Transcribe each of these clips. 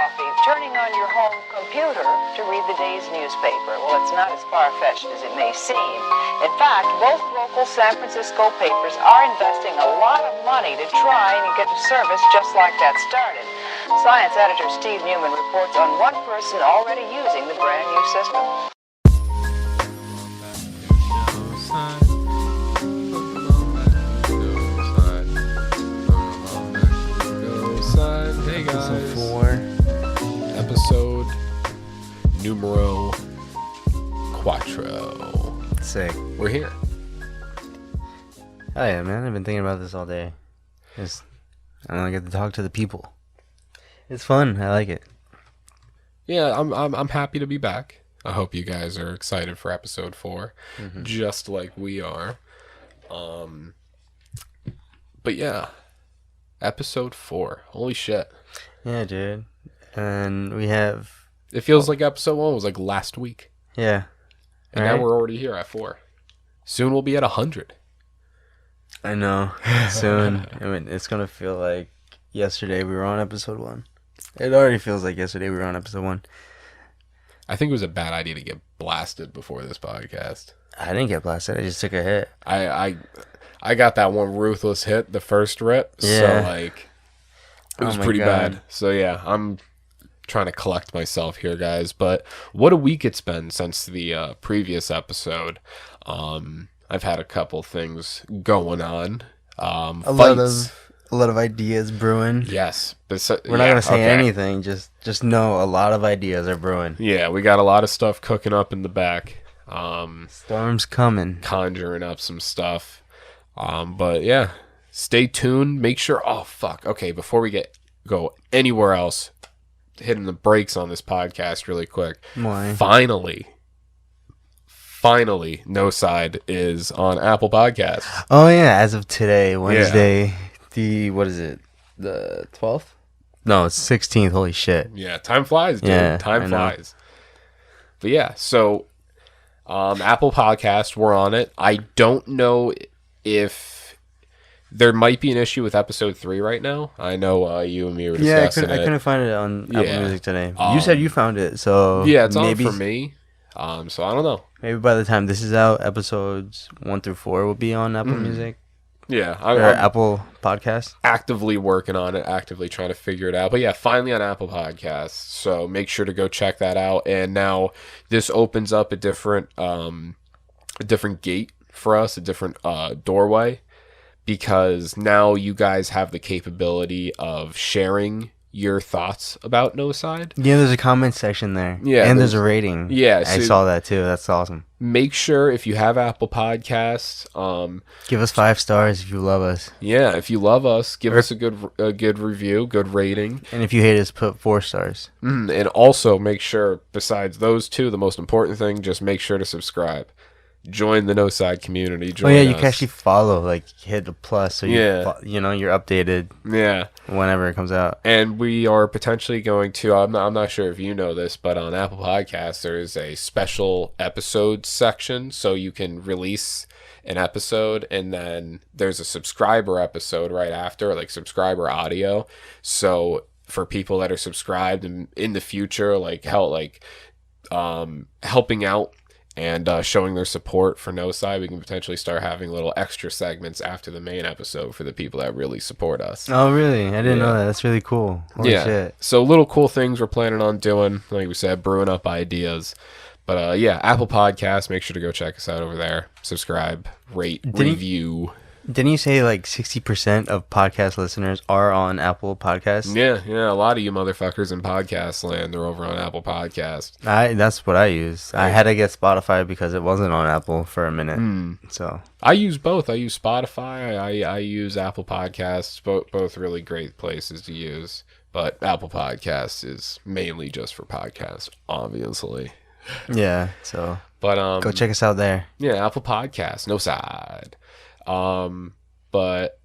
coffee, turning on your home computer to read the day's newspaper. Well, it's not as far-fetched as it may seem. In fact, both local San Francisco papers are investing a lot of money to try and get a service just like that started. Science editor Steve Newman reports on one person already using the brand new system. Hey guys, episode numero quattro. Sick. We're here. Oh yeah, man! I've been thinking about this all day. I don't get to talk to the people. It's fun. I like it. Yeah, I'm happy to be back. I hope you guys are excited for episode 4, just like we are. But yeah, episode 4. Holy shit! Yeah, dude. And we have. It feels like episode 1 was like last week. Yeah. And now we're already here at 4. Soon we'll be at 100. I know. Soon. I mean, it's gonna feel like yesterday we were on episode 1. It already feels like yesterday we were on episode 1. I think it was a bad idea to get blasted before this podcast. I didn't get blasted. I just took a hit. I got that one ruthless hit the first rip. Yeah. So like it was pretty bad. So yeah, I'm trying to collect myself here, guys. But what a week it's been since the previous episode. I've had a couple things going on. A lot of ideas brewing. Yes. We're not gonna say anything. Just know a lot of ideas are brewing. Yeah, we got a lot of stuff cooking up in the back. Storm's coming. Conjuring up some stuff. But yeah, stay tuned. Make sure. Oh fuck. Okay, before we go anywhere else, hitting the brakes on this podcast really quick. Why? Finally, Noside is on Apple Podcasts. Oh yeah, as of today, Wednesday, what is it? The 12th? No, it's 16th. Holy shit. Yeah, time flies, dude. Yeah, time flies. But yeah, so Apple Podcasts, we're on it. I don't know if there might be an issue with episode 3 right now. I know you and me were discussing I couldn't find it on Apple Music today. You said you found it, so yeah, it's maybe on for me. So I don't know. Maybe by the time this is out, episodes 1 through 4 will be on Apple Music. Yeah, or Apple Podcasts. Actively working on it, actively trying to figure it out. But yeah, finally on Apple Podcasts. So make sure to go check that out. And now this opens up a different gate for us, a different doorway, because now you guys have the capability of sharing your thoughts about Noside. Yeah, there's a comment section there. Yeah, and there's a rating. Yeah, I saw that too. That's awesome. Make sure if you have Apple Podcasts, give us 5 stars if you love us. Yeah, if you love us, give us a good review, good rating. And if you hate us, put 4 stars. And also make sure, besides those 2, the most important thing, just make sure to subscribe. Join the Noside community. You can actually follow, like hit the plus, so you're updated. Yeah, whenever it comes out. And we are potentially going to. I'm not sure if you know this, but on Apple Podcasts there is a special episodes section, so you can release an episode, and then there's a subscriber episode right after, like subscriber audio. So for people that are subscribed in the future, like helping out and showing their support for Noside, we can potentially start having little extra segments after the main episode for the people that really support us. Oh, really? I didn't know that. That's really cool. Holy shit. So little cool things we're planning on doing. Like we said, brewing up ideas. But yeah, Apple Podcasts, make sure to go check us out over there. Subscribe, rate, review. Didn't you say like 60% of podcast listeners are on Apple Podcasts? Yeah. A lot of you motherfuckers in podcast land are over on Apple Podcasts. That's what I use. I had to get Spotify because it wasn't on Apple for a minute. So I use both. I use Spotify. I use Apple Podcasts. Both really great places to use. But Apple Podcasts is mainly just for podcasts, obviously. Yeah. So, but go check us out there. Yeah, Apple Podcasts, Noside. But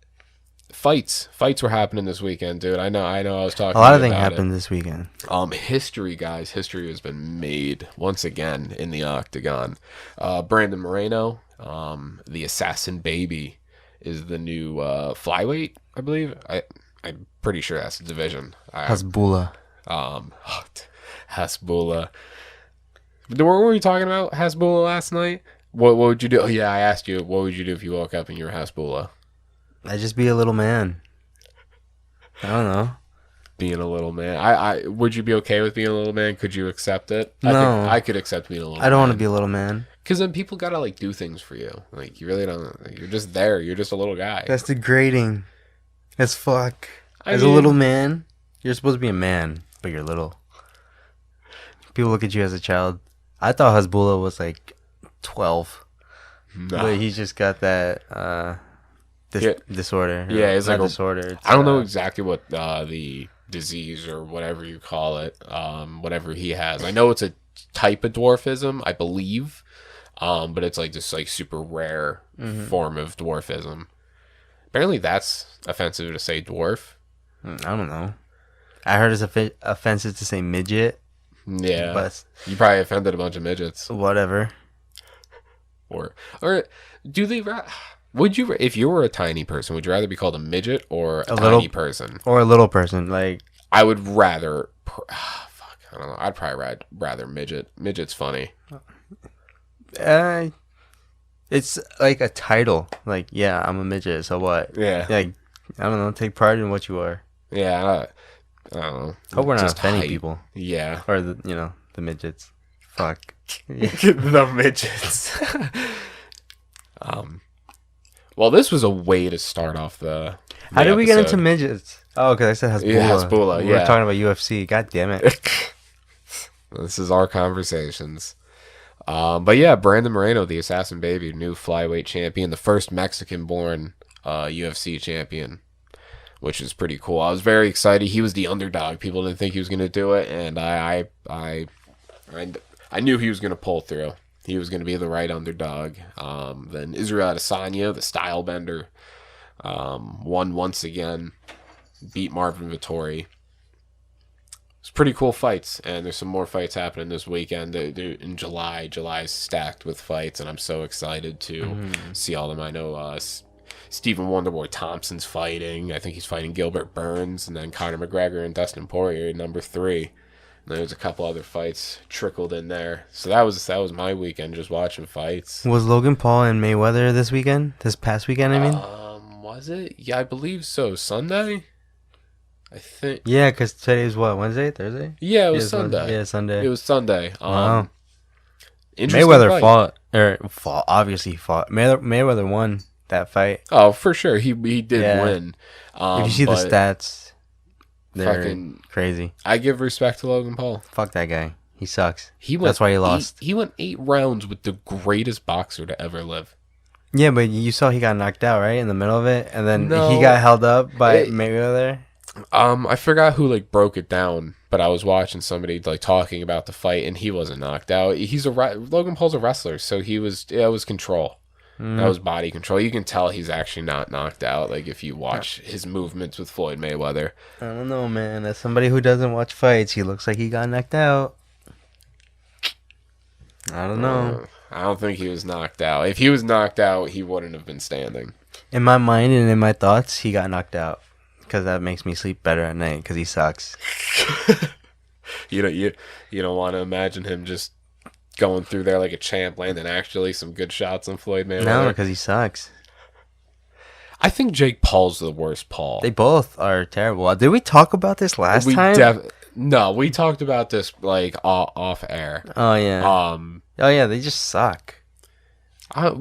fights were happening this weekend, dude. I know I was talking a lot of things happened this weekend. History has been made once again in the octagon. Brandon Moreno, the assassin baby, is the new flyweight, I believe. I'm pretty sure that's the division. Hasbulla. Hasbulla. What were we talking about Hasbulla last night? What would you do? Oh, yeah, I asked you, what would you do if you woke up and you were Hasbulla? I'd just be a little man. I don't know. Being a little man. I would you be okay with being a little man? Could you accept it? No. I could accept being a little man. I don't want to be a little man. Because then people gotta like do things for you. Like you really don't. You're just there. You're just a little guy. That's degrading. As fuck. I As mean, a little man, you're supposed to be a man, but you're little. People look at you as a child. I thought Hasbulla was like 12. No. But he's just got that disorder. Yeah, it's like a disorder. It's, I don't know exactly what the disease or whatever you call it, whatever he has. I know it's a type of dwarfism, I believe, but it's like this like super rare form of dwarfism. Apparently, that's offensive to say dwarf. I don't know. I heard it's offensive to say midget. Yeah, but you probably offended a bunch of midgets. Whatever. Or do they? Would you, if you were a tiny person, would you rather be called a midget or a tiny person? Or a little person, like... I would rather... fuck, I don't know. I'd probably rather midget. Midget's funny. It's like a title. Like, yeah, I'm a midget, so what? Yeah. Like, I don't know, take pride in what you are. Yeah, I don't know. Hope we're not Just offending hype. people. Yeah. Or, the midgets. Fuck. The midgets. Well, this was a way to start off the How did we get into episode. midgets? Oh, because I said Hasbulla. Yeah, Hasbulla, We were yeah. talking about UFC. God damn it. This is our conversations. But yeah, Brandon Moreno, the Assassin Baby, new flyweight champion, the first Mexican-born UFC champion, which is pretty cool. I was very excited. He was the underdog. People didn't think he was going to do it, and I knew he was going to pull through. He was going to be the right underdog. Then Israel Adesanya, the style bender, won once again, beat Marvin Vettori. It's pretty cool fights, and there's some more fights happening this weekend. They're in July. July is stacked with fights, and I'm so excited to see all of them. I know Stephen Wonderboy Thompson's fighting. I think he's fighting Gilbert Burns, and then Conor McGregor and Dustin Poirier, number 3. And there's a couple other fights trickled in there. So that was my weekend, just watching fights. Was Logan Paul and Mayweather this weekend? This past weekend, I mean? Was it? Yeah, I believe so. Sunday? I think. Yeah, because today's what? Wednesday? Thursday? Yeah, it was Sunday. Yeah, Sunday. It was Sunday. Wow. Mayweather obviously fought. Mayweather won that fight. Oh, for sure. He did win. If you see the stats, they're fucking crazy. I give respect to Logan Paul. Fuck that guy. He sucks. That's why he lost. He went 8 rounds with the greatest boxer to ever live. Yeah, but you saw he got knocked out, right? In the middle of it. And then No. he got held up by Mayweather. I forgot who like broke it down, but I was watching somebody like talking about the fight, and he wasn't knocked out. Logan Paul's a wrestler, so it was control. That was body control. You can tell he's actually not knocked out. Like if you watch his movements with Floyd Mayweather. I don't know, man. As somebody who doesn't watch fights, he looks like he got knocked out. I don't know. I don't think he was knocked out. If he was knocked out, he wouldn't have been standing. In my mind and in my thoughts, he got knocked out. Because that makes me sleep better at night. Because he sucks. You don't want to imagine him just going through there like a champ, landing actually some good shots on Floyd Mayweather. No, because he sucks. I think Jake Paul's the worst Paul. They both are terrible. Did we talk about this last time? No, we talked about this like off air. Oh yeah. Oh yeah, they just suck. How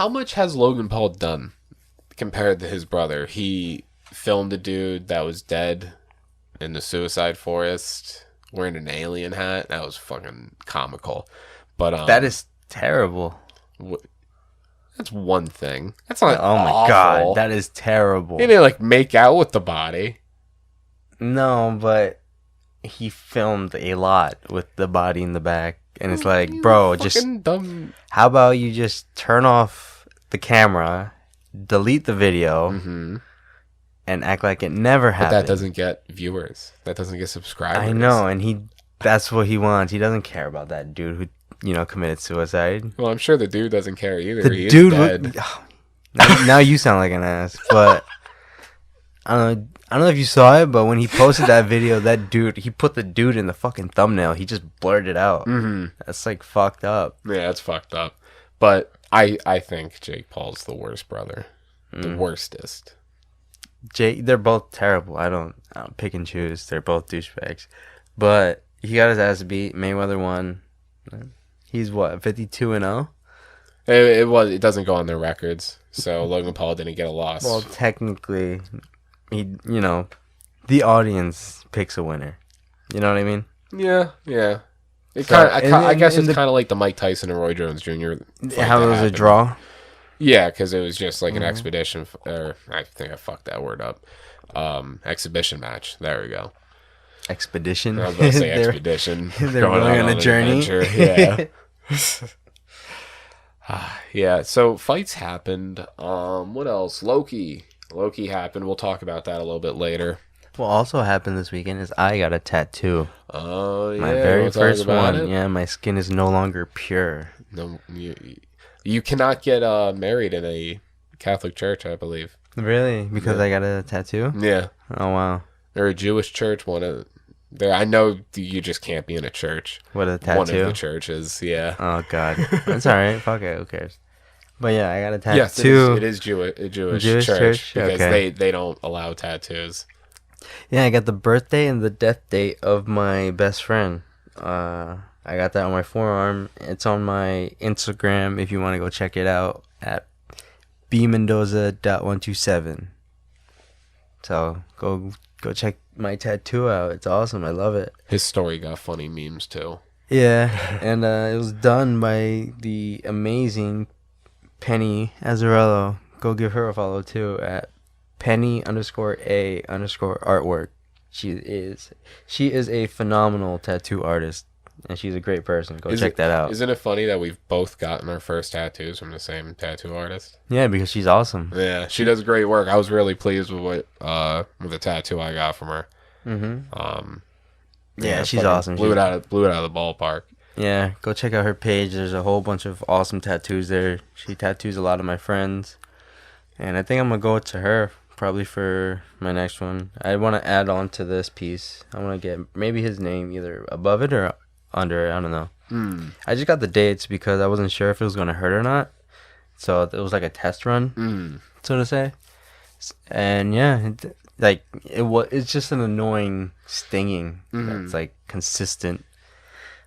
much has Logan Paul done compared to his brother? He filmed a dude that was dead in the suicide forest wearing an alien hat. That was fucking comical. But that is terrible. That's one thing. That's not. Oh my awful. god, that is terrible. He didn't like make out with the body. No, but he filmed a lot with the body in the back, and it's like, bro, just dumb. How about you just turn off the camera, delete the video, and act like it never happened. But that doesn't get viewers. That doesn't get subscribers. I know, and that's what he wants. He doesn't care about that dude who, committed suicide. Well, I'm sure the dude doesn't care either. The He dude is dead. now you sound like an ass, but I don't know if you saw it, but when he posted that video, that dude, he put the dude in the fucking thumbnail. He just blurred it out. Mm-hmm. That's like fucked up. Yeah, it's fucked up. But I think Jake Paul's the worst brother. The worstest. They're both terrible. I don't pick and choose. They're both douchebags. But he got his ass beat. Mayweather won. He's what, 52-0? It doesn't go on their records. So Logan Paul didn't get a loss. Well, technically, the audience picks a winner. You know what I mean? Yeah. So, I guess it's kind of like the Mike Tyson and Roy Jones Jr. How it was a draw? Yeah, because it was just like an expedition, or I think I fucked that word up. Exhibition match. There we go. Expedition? I was going to say expedition. They're going on a journey. Yeah. Yeah, so fights happened. What else? Loki happened. We'll talk about that a little bit later. What also happened this weekend is I got a tattoo. Oh, yeah. My very first one. It? Yeah, my skin is no longer pure. No, you cannot get married in a Catholic church, I believe. Really? Because I got a tattoo? Yeah. Oh, wow. Or a Jewish church, I know you just can't be in a church. What, a tattoo? One of the churches, yeah. Oh, God. That's all right. Fuck it. Who cares? But yeah, I got a tattoo. Yes, it is a Jewish church because they don't allow tattoos. Yeah, I got the birthday and the death date of my best friend. I got that on my forearm. It's on my Instagram if you want to go check it out at bmendoza.127. So go check my tattoo out. It's awesome. I love it. His story got funny memes too. Yeah, and it was done by the amazing Penny Azzarello. Go give her a follow too at Penny_A_artwork. She is a phenomenal tattoo artist, and she's a great person. Go check that out. Isn't it funny that we've both gotten our first tattoos from the same tattoo artist? Yeah, because she's awesome. Yeah, she does great work. I was really pleased with the tattoo I got from her. Mm-hmm. Yeah, she's awesome. Blew it out of the ballpark. Yeah, go check out her page. There's a whole bunch of awesome tattoos there. She tattoos a lot of my friends, and I think I'm gonna go to her probably for my next one. I want to add on to this piece. I want to get maybe his name either above it or under it. I don't know. I just got the dates because I wasn't sure if it was gonna hurt or not. So it was like a test run, so to say. And yeah, it's just an annoying stinging that's like consistent.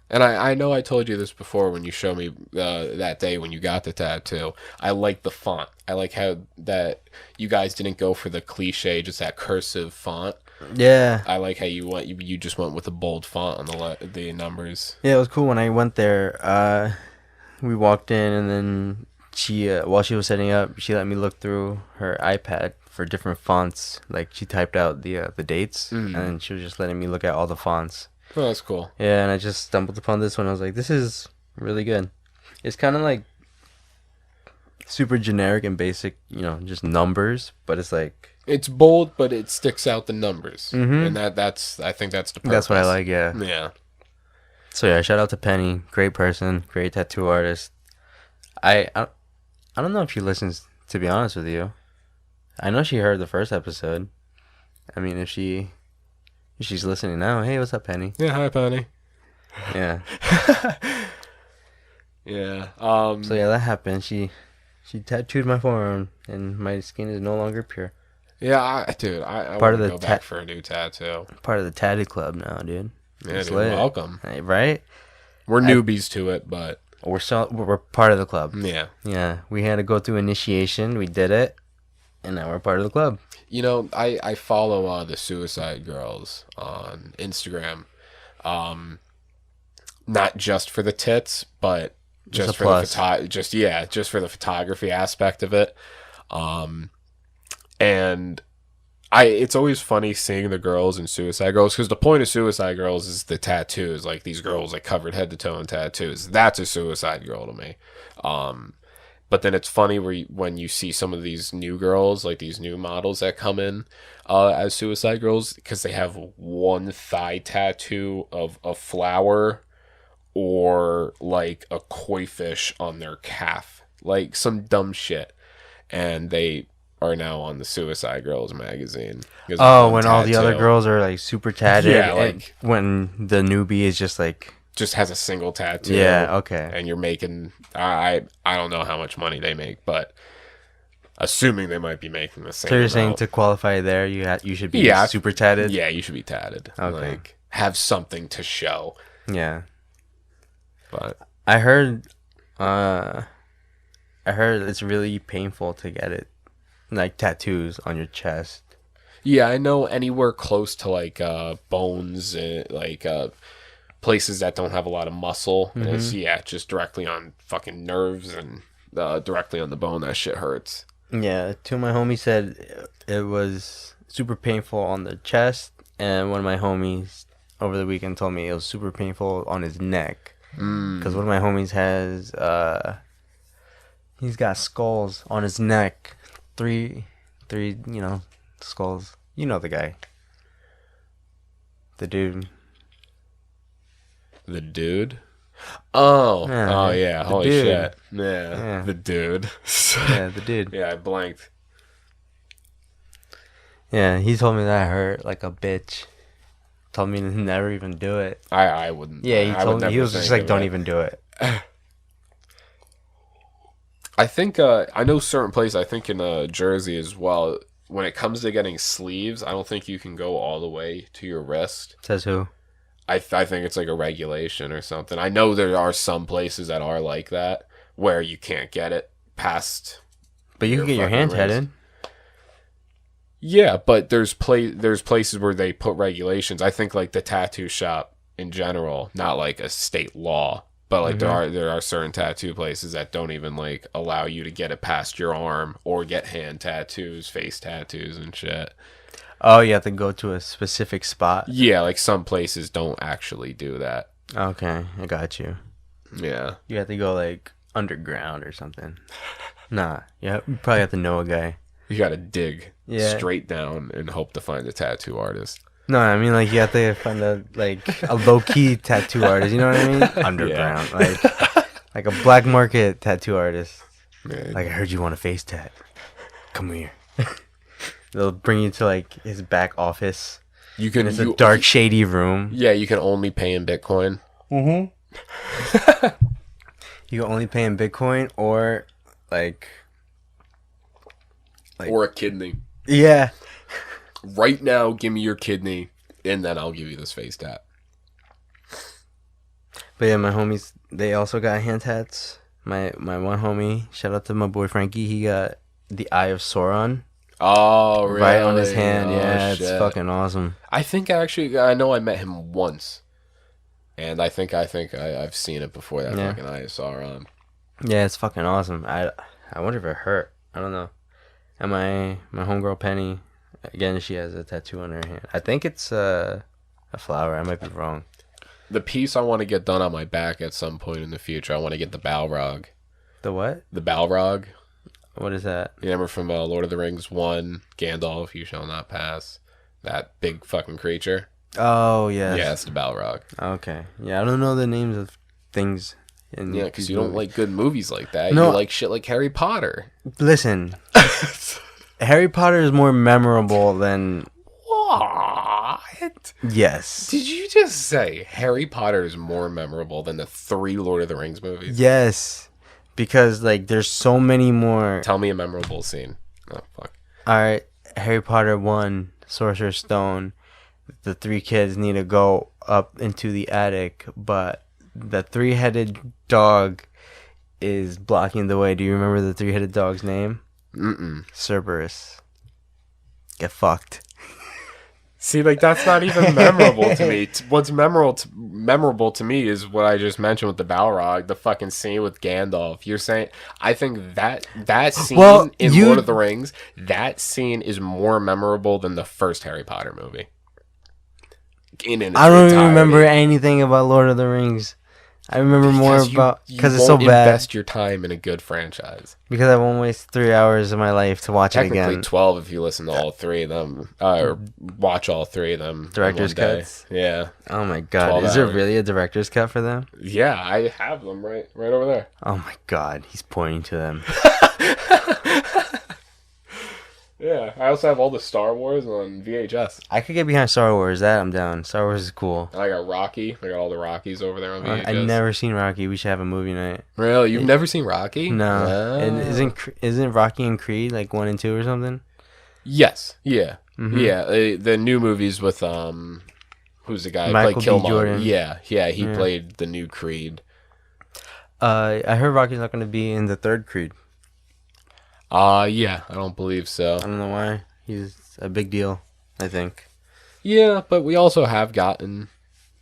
And I know I told you this before when you showed me that day when you got the tattoo. I like the font. I like how that you guys didn't go for the cliche, just that cursive font. Yeah. I like how you just went with a bold font on the numbers. Yeah, it was cool when I went there. We walked in and then she while she was setting up, she let me look through her iPad for different fonts. Like she typed out the dates and then she was just letting me look at all the fonts. Oh, that's cool. Yeah, and I just stumbled upon this one. I was like, this is really good. It's kind of like super generic and basic, just numbers, but it's like... It's bold, but it sticks out the numbers. And I think that's the purpose. That's what I like, yeah. Yeah. So yeah, shout out to Penny. Great person, great tattoo artist. I don't know if she listens, to be honest with you. I know she heard the first episode. I mean, if she's listening now, hey, what's up, Penny? Yeah, hi, Penny. Yeah. Yeah. So yeah, that happened. She tattooed my forearm, and my skin is no longer pure. Yeah, I want to go back for a new tattoo. Part of the tatted club now, dude. Yeah, dude, welcome. Right? We're newbies to it, but we're part of the club. Yeah. Yeah, we had to go through initiation. We did it, and now we're part of the club. I follow the Suicide Girls on Instagram, not just for the tits, but just for the photography aspect of it. And it's always funny seeing the girls in Suicide Girls because the point of Suicide Girls is the tattoos, like these girls like covered head to toe in tattoos. That's a Suicide Girl to me. But then it's funny when you see some of these new girls, like these new models that come in as Suicide Girls, because they have one thigh tattoo of a flower or like a koi fish on their calf, like some dumb shit, and they are now on the Suicide Girls magazine. Oh, when all the other girls are like super tatted. Yeah, and like when the newbie is just like just has a single tattoo. Yeah, okay. And you're making I don't know how much money they make, but assuming they might be making the same. So you're amount. saying to qualify there, you should be super tatted. Yeah, you should be tatted. Okay. Like have something to show. Yeah. But I heard it's really painful to get it, like tattoos on your chest. yeah, I know anywhere close to like bones, like places that don't have a lot of muscle. Mm-hmm. It's just directly on fucking nerves and directly on the bone. That shit hurts. Yeah, two of my homies said it was super painful on the chest, and one of my homies over the weekend told me it was super painful on his neck. Because one of my homies has, he's got skulls on his neck. Three, skulls. You know the guy. The dude. The dude? Oh. Yeah, Oh, yeah. the Holy dude. shit. Yeah. The dude. Yeah, the dude. Yeah, I blanked. Yeah, he told me that hurt like a bitch. Told me to never even do it. I wouldn't. Yeah, he I told would me. He never was just think like, of don't it. even do it. I think I know certain places. I think in Jersey as well. When it comes to getting sleeves, I don't think you can go all the way to your wrist. Says who? I think it's like a regulation or something. I know there are some places that are like that where you can't get it past. But you can get your hand fucking wrist. tatted. Yeah, but there's places where they put regulations. I think like the tattoo shop in general, not like a state law, but like there are certain tattoo places that don't even like allow you to get it past your arm or get hand tattoos, face tattoos and shit. Oh, you have to go to a specific spot? Yeah, like some places don't actually do that. Okay, I got you. Yeah. You have to go like underground or something. Nah, you probably have to know a guy. You gotta dig Yeah. straight down and hope to find a tattoo artist. No, I mean like you have to find a low key tattoo artist. You know what I mean? Underground, like a black market tattoo artist. Man. Like I heard you want a face tat. Come here. They'll bring you to like his back office. You can. It's a dark, shady room. Yeah, you can only pay in Bitcoin. You can only pay in Bitcoin or like Or a kidney. yeah. Right now, give me your kidney, and then I'll give you this face tat. But yeah, my homies, they also got hand tats. My one homie, shout out to my boy Frankie, he got the Eye of Sauron. Oh, really? Right on his hand. Oh, Yeah, it's shit. fucking awesome. I think actually, I know I met him once, and I think I've seen it before. That Yeah. fucking eye of Sauron. Yeah, it's fucking awesome. I wonder if it hurt. I don't know. And my homegirl Penny, again, she has a tattoo on her hand. I think it's a flower. I might be wrong. The piece I want to get done on my back at some point in the future. I want to get the Balrog. The what? The Balrog. What is that? You remember from Lord of the Rings 1, Gandalf, you shall not pass. That big fucking creature. Oh, yes. Yeah, it's the Balrog. Okay. Yeah, I don't know the names of things. Yeah, because you don't like good movies like that. No. You like shit like Harry Potter. Listen. Harry Potter is more memorable than... What? Yes. Did you just say Harry Potter is more memorable than the 3 Lord of the Rings movies? Yes. Because, like, there's so many more... Tell me a memorable scene. Oh, fuck. Alright, Harry Potter 1, Sorcerer's Stone. The 3 kids need to go up into the attic, but the 3-headed dog is blocking the way. Do you remember the 3-headed dog's name? Mm-mm. Cerberus. Get fucked. See, like, that's not even memorable to me. What's memorable to me is what I just mentioned with the Balrog, the fucking scene with Gandalf. You're saying, I think that scene in Lord of the Rings, that scene is more memorable than the first Harry Potter movie. I don't even remember anything about Lord of the Rings. I remember more about... Because it's so bad. Invest your time in a good franchise. Because I won't waste 3 hours of my life to watch it again. Technically 12 if you listen to all 3 of them. Or watch all 3 of them. Director's in one day. cuts? Yeah. Oh my god. 12 Is there hours. really a director's cut for them? Yeah, I have them right over there. Oh my god. He's pointing to them. Yeah, I also have all the Star Wars on VHS. I could get behind Star Wars. That I'm down. Star Wars is cool. And I got Rocky. I got all the Rockies over there on VHS. I never seen Rocky. We should have a movie night. Really? You've never seen Rocky? No. Oh. And isn't Rocky and Creed like 1 and 2 or something? Yes. Yeah. Mm-hmm. Yeah. The new movies with who's the guy who Michael played B. Killmonger? Jordan. Yeah. He played the new Creed. I heard Rocky's not going to be in the third Creed. Yeah. I don't believe so. I don't know why. He's a big deal, I think. Yeah, but we also have gotten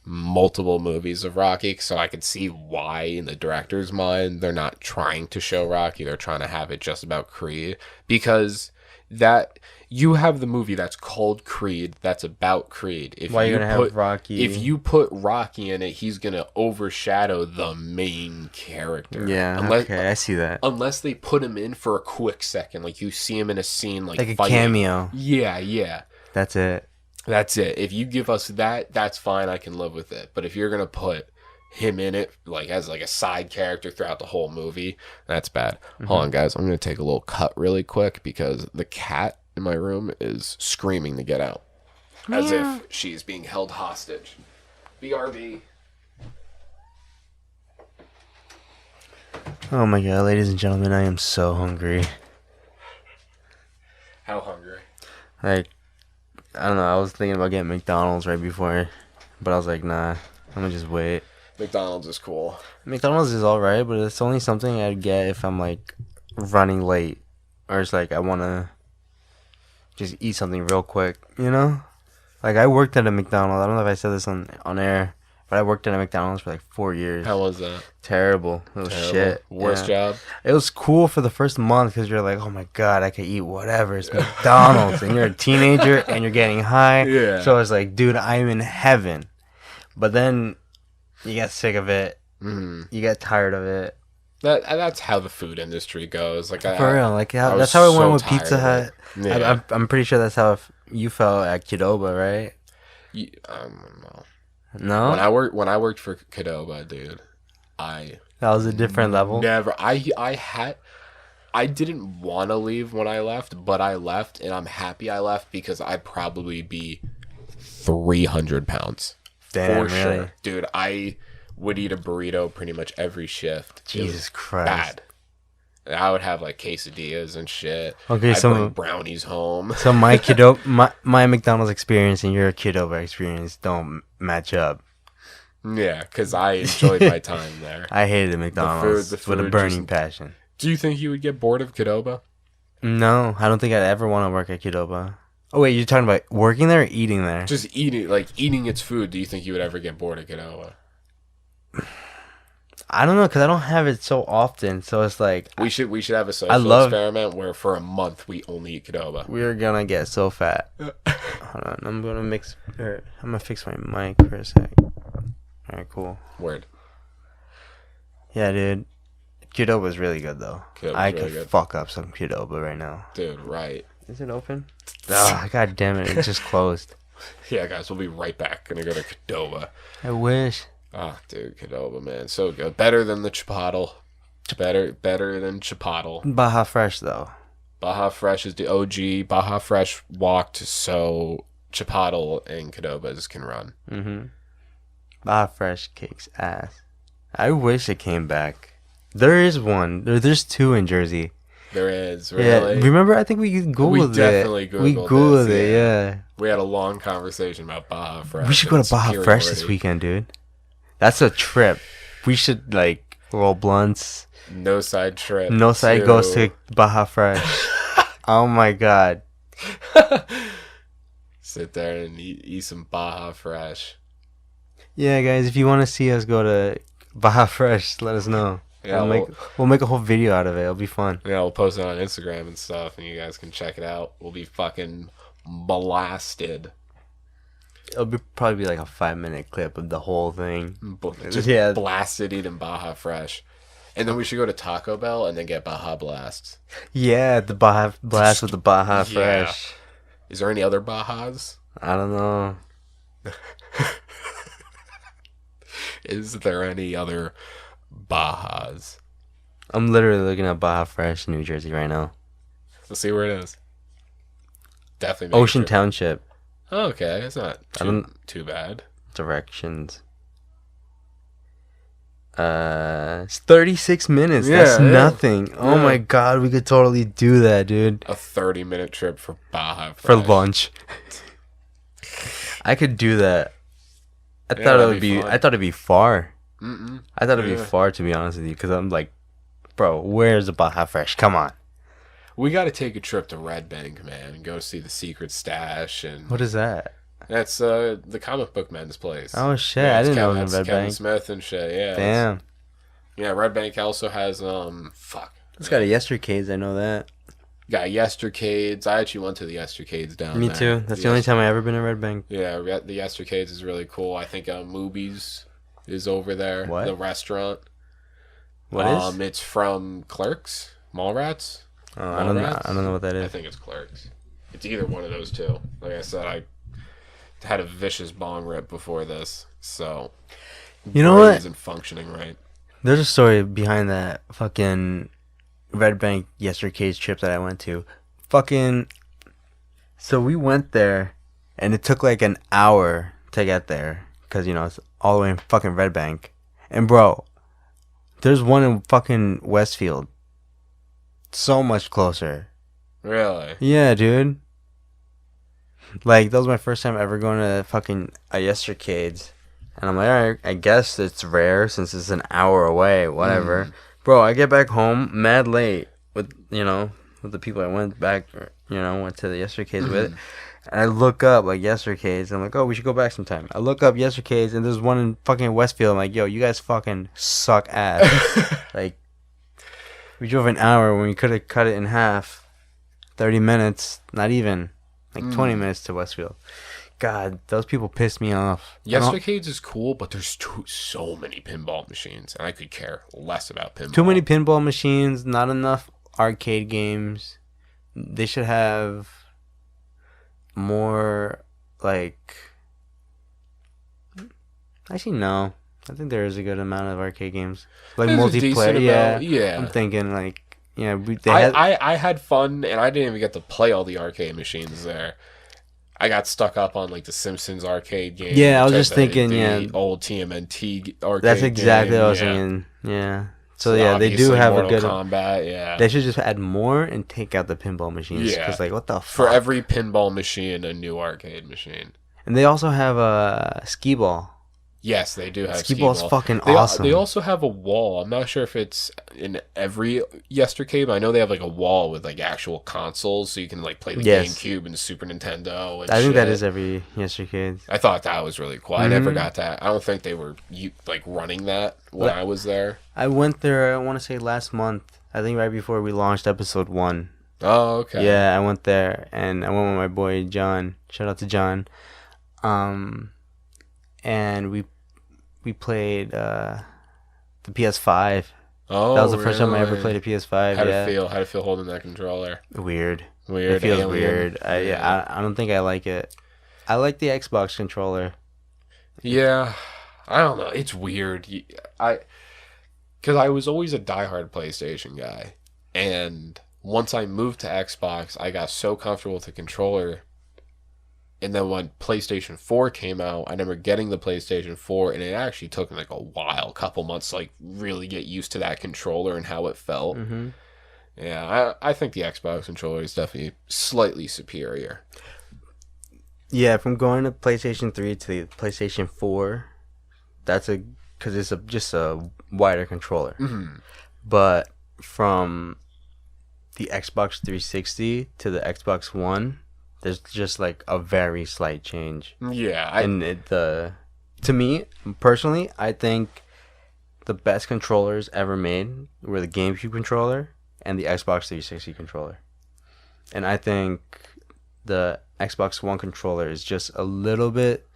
multiple movies of Rocky, so I could see why in the director's mind they're not trying to show Rocky. They're trying to have it just about Creed, because that you have the movie that's called Creed that's about Creed. Why are you gonna have Rocky? If you put Rocky in it, he's gonna overshadow the main character. Yeah, okay, I see that. Unless they put him in for a quick second, like you see him in a scene like a fighting. cameo. Yeah. That's it. That's it. If you give us that, that's fine. I can live with it. But if you're gonna put him in it like as like a side character throughout the whole movie, that's bad. Mm-hmm. Hold on, guys. I'm gonna take a little cut really quick because the cat in my room is screaming to get out, as if she's being held hostage. BRB. Oh my god, ladies and gentlemen, I am so hungry. How hungry? Like, I don't know. I was thinking about getting McDonald's right before, but I was like, nah, I'm gonna just wait. McDonald's is cool. McDonald's is alright, but it's only something I'd get if I'm like running late, or it's like I wanna just eat something real quick, you know? Like, I worked at a McDonald's. I don't know if I said this on air, but I worked at a McDonald's for like 4 years. How was that? Terrible. It was shit. Worst job? It was cool for the first month because you're like, oh my god, I could eat whatever. It's McDonald's. And you're a teenager and you're getting high. Yeah. So it's like, dude, I'm in heaven. But then you get sick of it. Mm. You get tired of it. That's how the food industry goes. Like For real. Like that's how it went with Pizza Hut. Yeah. I'm pretty sure that's how you felt at Qdoba, right? No. When I worked for Qdoba, dude, that was a different level. Never. I didn't want to leave when I left, but I left, and I'm happy I left because I'd probably be 300 pounds. Damn, for really? Sure. Dude, I would eat a burrito pretty much every shift. Jesus Christ. Bad. And I would have like quesadillas and shit. Okay, I'd bring brownies home. So my Qdoba, my McDonald's experience and your Qdoba experience don't match up. Yeah, because I enjoyed my time there. I hated McDonald's the food with a burning passion. Do you think you would get bored of Qdoba? No, I don't think I'd ever want to work at Qdoba. Oh wait, you're talking about working there or eating there? Just eating its food. Do you think you would ever get bored of Qdoba? I don't know, because I don't have it so often. So it's like we should have a social experiment where for a month we only eat Qdoba. We're gonna get so fat. Hold on, I'm gonna fix my mic for a sec. All right, cool. Word. Yeah, dude. Qdoba's really good though. I could fuck up some Qdoba right now. Dude, right. Is it open? Oh, god damn it! It just closed. Yeah, guys, we'll be right back. Gonna go to Qdoba. I wish. Ah, dude, Qdoba, man, so good. Better than the Chipotle. Better than Chipotle. Baja Fresh though. Baja Fresh is the OG. Baja Fresh walked so Chipotle and Qdoba's can run. Mm-hmm. Baja Fresh kicks ass. I wish it came back. There is one. There's two in Jersey. There is, really? Yeah, remember? I think we Googled it. We definitely Googled it, yeah. We had a long conversation about Baja Fresh. We should go to Baja Fresh this weekend, dude. That's a trip. We should, like, roll blunts. Noside trip. Noside goes to Baja Fresh. Oh, my God. Sit there and eat some Baja Fresh. Yeah, guys, if you want to see us go to Baja Fresh, let us know. Yeah, we'll make a whole video out of it. It'll be fun. Yeah, we'll post it on Instagram and stuff, and you guys can check it out. We'll be fucking blasted. It'll probably be like a 5-minute clip of the whole thing. Just blasted eating Baja Fresh. And then we should go to Taco Bell and then get Baja Blasts. Yeah, the Baja Blast with the Baja Fresh. Is there any other Bajas? I don't know. Is there any other Bajas? I'm literally looking at Baja Fresh, New Jersey right now. Let's see where it is. definitely make a Ocean trip. Township. Oh, okay, it's not too bad. Directions. It's 36 minutes. Yeah, That's yeah. nothing. Oh Yeah. my god, we could totally do that, dude. A 30-minute trip for Baja Fresh. For lunch. I could do that. I thought that'd be fun. I thought it'd be far. Mm-mm. I thought it'd be far, to be honest with you, because I'm like, bro, where's the Baja Fresh? Come on. We got to take a trip to Red Bank, man, and go see the Secret Stash. And What is that? that's the comic book men's place. Oh shit, I didn't know it was in Red Kevin Bank. Smith and shit. Yeah. Damn. Yeah, Red Bank also has It's got a Yestercades, I know that. Got Yestercades. I actually went to the Yestercades down Me there. too. That's the only time I ever been in Red Bank. Yeah, the Yestercades is really cool. I think Moobies is over there. What? The restaurant. What is? It's from Clerks, Mallrats. Oh, I don't know what that I is. think it's Clerks. It's either one of those two. Like I said, I had a vicious bong rip before this, so You know brain what? isn't functioning right. There's a story behind that fucking Red Bank Yestercades trip that I went to. So we went there, and it took like an hour to get there, because, it's all the way in fucking Red Bank. And bro, there's one in fucking Westfield. So much closer. Really? Yeah, dude. Like, that was my first time ever going to fucking a Yestercades. And I'm like, alright, I guess it's rare since it's an hour away, whatever. Bro, I get back home mad late with the people I went back, went to the Yestercades with. And I look up, like, Yestercades. I'm like, oh, we should go back sometime. I look up Yestercades, and there's one in fucking Westfield. I'm like, yo, you guys fucking suck ass. Like, we drove an hour when we could have cut it in half. 30 minutes, not even. Like 20 minutes to Westfield. God, those people pissed me off. Yestercades is cool, but there's so many pinball machines, and I could care less about pinball. Too many pinball machines, not enough arcade games. They should have more, like... Actually, no. I think there is a good amount of arcade games. Like There's a decent multiplayer, amount, yeah. I'm thinking, like... Yeah, I had fun, and I didn't even get to play all the arcade machines there. I got stuck up on like the Simpsons arcade game. Yeah, I was just thinking, the old TMNT arcade. That's exactly game. what I was thinking. Yeah. So yeah, they do have Mortal a good. Kombat, yeah. They should just add more and take out the pinball machines. Yeah. Because like, what the fuck? For every pinball machine, a new arcade machine. And they also have a skee ball. Yes, they do have skee ball's ball. fucking awesome. They also have a wall. I'm not sure if it's in every Yestercade, but I know they have like a wall with like actual consoles, so you can like play the GameCube and Super Nintendo. And I think that is every Yestercade. I thought that was really cool. I never got that. I don't think they were like running that when I was there. I went there. I want to say last month. I think right before we launched episode 1. Oh, okay. Yeah, I went there, and I went with my boy John. Shout out to John. And we played the PS5. Oh, that was the first time I ever played a PS5. How'd it feel? How'd it feel holding that controller? Weird. Weird. It feels alien. weird. I don't think I like it. I like the Xbox controller. Yeah, I don't know. It's weird. Because I was always a diehard PlayStation guy, and once I moved to Xbox, I got so comfortable with the controller. And then when PlayStation 4 came out, I remember getting the PlayStation 4, and it actually took me like a while, a couple months, to like really get used to that controller and how it felt. Mm-hmm. Yeah, I think the Xbox controller is definitely slightly superior. Yeah, from going to PlayStation 3 to the PlayStation 4, because it's just a wider controller. Mm-hmm. But from the Xbox 360 to the Xbox One, there's just like a very slight change. Yeah, to me personally, I think the best controllers ever made were the GameCube controller and the Xbox 360 controller. And I think the Xbox One controller is just a little bit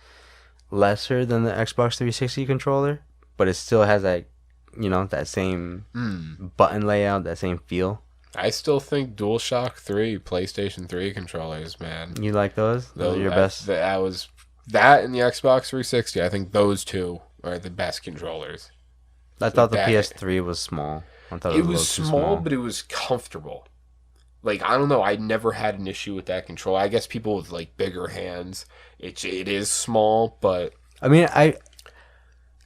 lesser than the Xbox 360 controller, but it still has that, that same button layout, that same feel. I still think DualShock 3, PlayStation 3 controllers, man. You like those? Those are your best? That and the Xbox 360. I think those two are the best controllers. I thought the PS3 was small. I thought it was small, but it was comfortable. like, I don't know. I never had an issue with that controller. I guess people with like bigger hands, it is small, but I mean,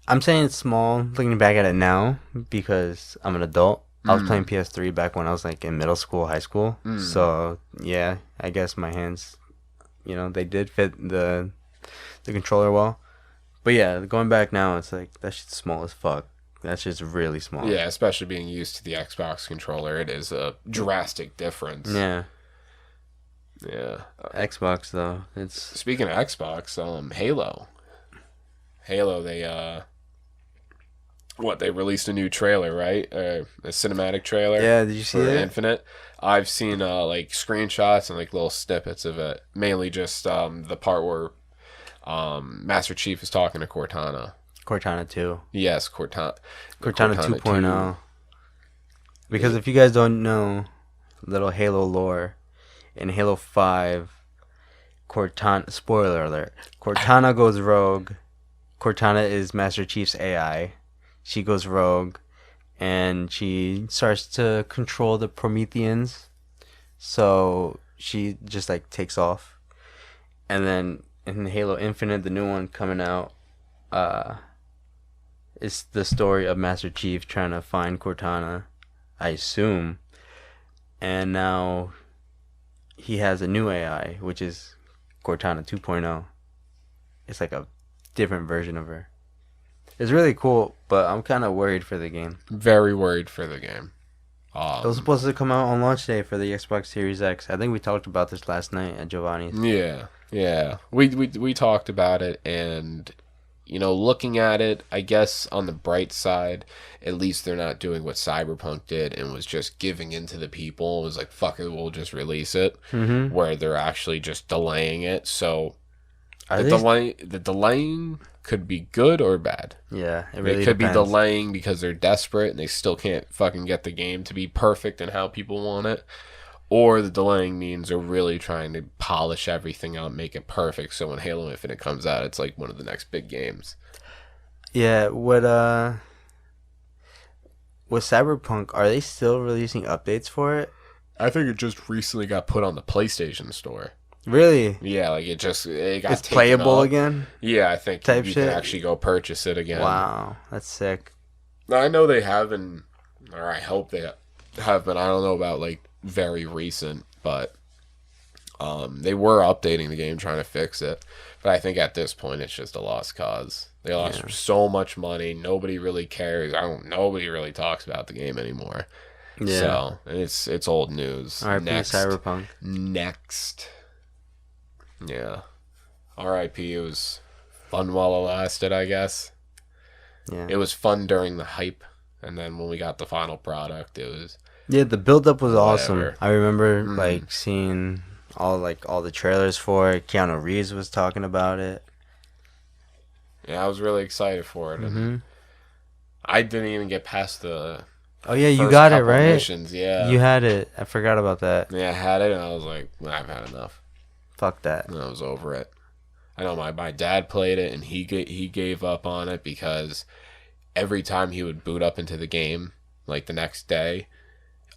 I'm saying it's small looking back at it now because I'm an adult. I was playing PS3 back when I was like in middle school, high school. So yeah, I guess my hands, they did fit the controller well. But yeah, going back now, it's like that shit's small as fuck. That shit's really small. yeah, especially being used to the Xbox controller, it is a drastic difference. Yeah. Yeah. Xbox though, it's Speaking of Xbox, Halo, they released a new trailer, right? A cinematic trailer. Yeah, did you see for it? Infinite. I've seen like screenshots and like little snippets of it. Mainly just the part where Master Chief is talking to Cortana. Cortana 2. Yes, Cortana 2.0. Because if you guys don't know little Halo lore, in Halo 5, Cortana, spoiler alert, Cortana goes rogue. Cortana is Master Chief's AI. She goes rogue and she starts to control the Prometheans. So she just like takes off. And then in Halo Infinite, the new one coming out, it's the story of Master Chief trying to find Cortana, I assume. And now he has a new AI, which is Cortana 2.0. It's like a different version of her. It's really cool, but I'm kind of worried for the game. Very worried for the game. It was supposed to come out on launch day for the Xbox Series X. I think we talked about this last night at Giovanni's. Yeah. We talked about it, and looking at it, I guess on the bright side, at least they're not doing what Cyberpunk did and was just giving in to the people. It was like, fuck it, we'll just release it. Mm-hmm. Where they're actually just delaying it. So the delaying could be good or bad. Yeah, it really could depends. be delaying because they're desperate and they still can't fucking get the game to be perfect and how people want it. Or the delaying means they're really trying to polish everything out, make it perfect, so when Halo Infinite comes out, it's like one of the next big games. Yeah, with Cyberpunk, are they still releasing updates for it? I think it just recently got put on the PlayStation Store. Really? Yeah, like it got It's taken playable up. again? Yeah, I think Type you shit? can actually go purchase it again. Wow, that's sick. Now, I know they haven't, or I hope they have been. I don't know about like very recent, but they were updating the game, trying to fix it. But I think at this point, it's just a lost cause. They lost so much money. Nobody really cares. Nobody really talks about the game anymore. Yeah. So it's old news. R.I.P. Cyberpunk. Next. Yeah. R.I.P. It was fun while it lasted, I guess. Yeah. It was fun during the hype, and then when we got the final product, it was... Yeah, the build-up was awesome. Whatever. I remember like seeing all the trailers for it. Keanu Reeves was talking about it. Yeah, I was really excited for it. Mm-hmm. And I didn't even get past the... Oh yeah, you first got it couple right. Missions. Yeah. You had it. I forgot about that. Yeah, I had it, and I was like, I've had enough. Fuck that. And I was over it. I know my dad played it, and he gave up on it because every time he would boot up into the game, like the next day,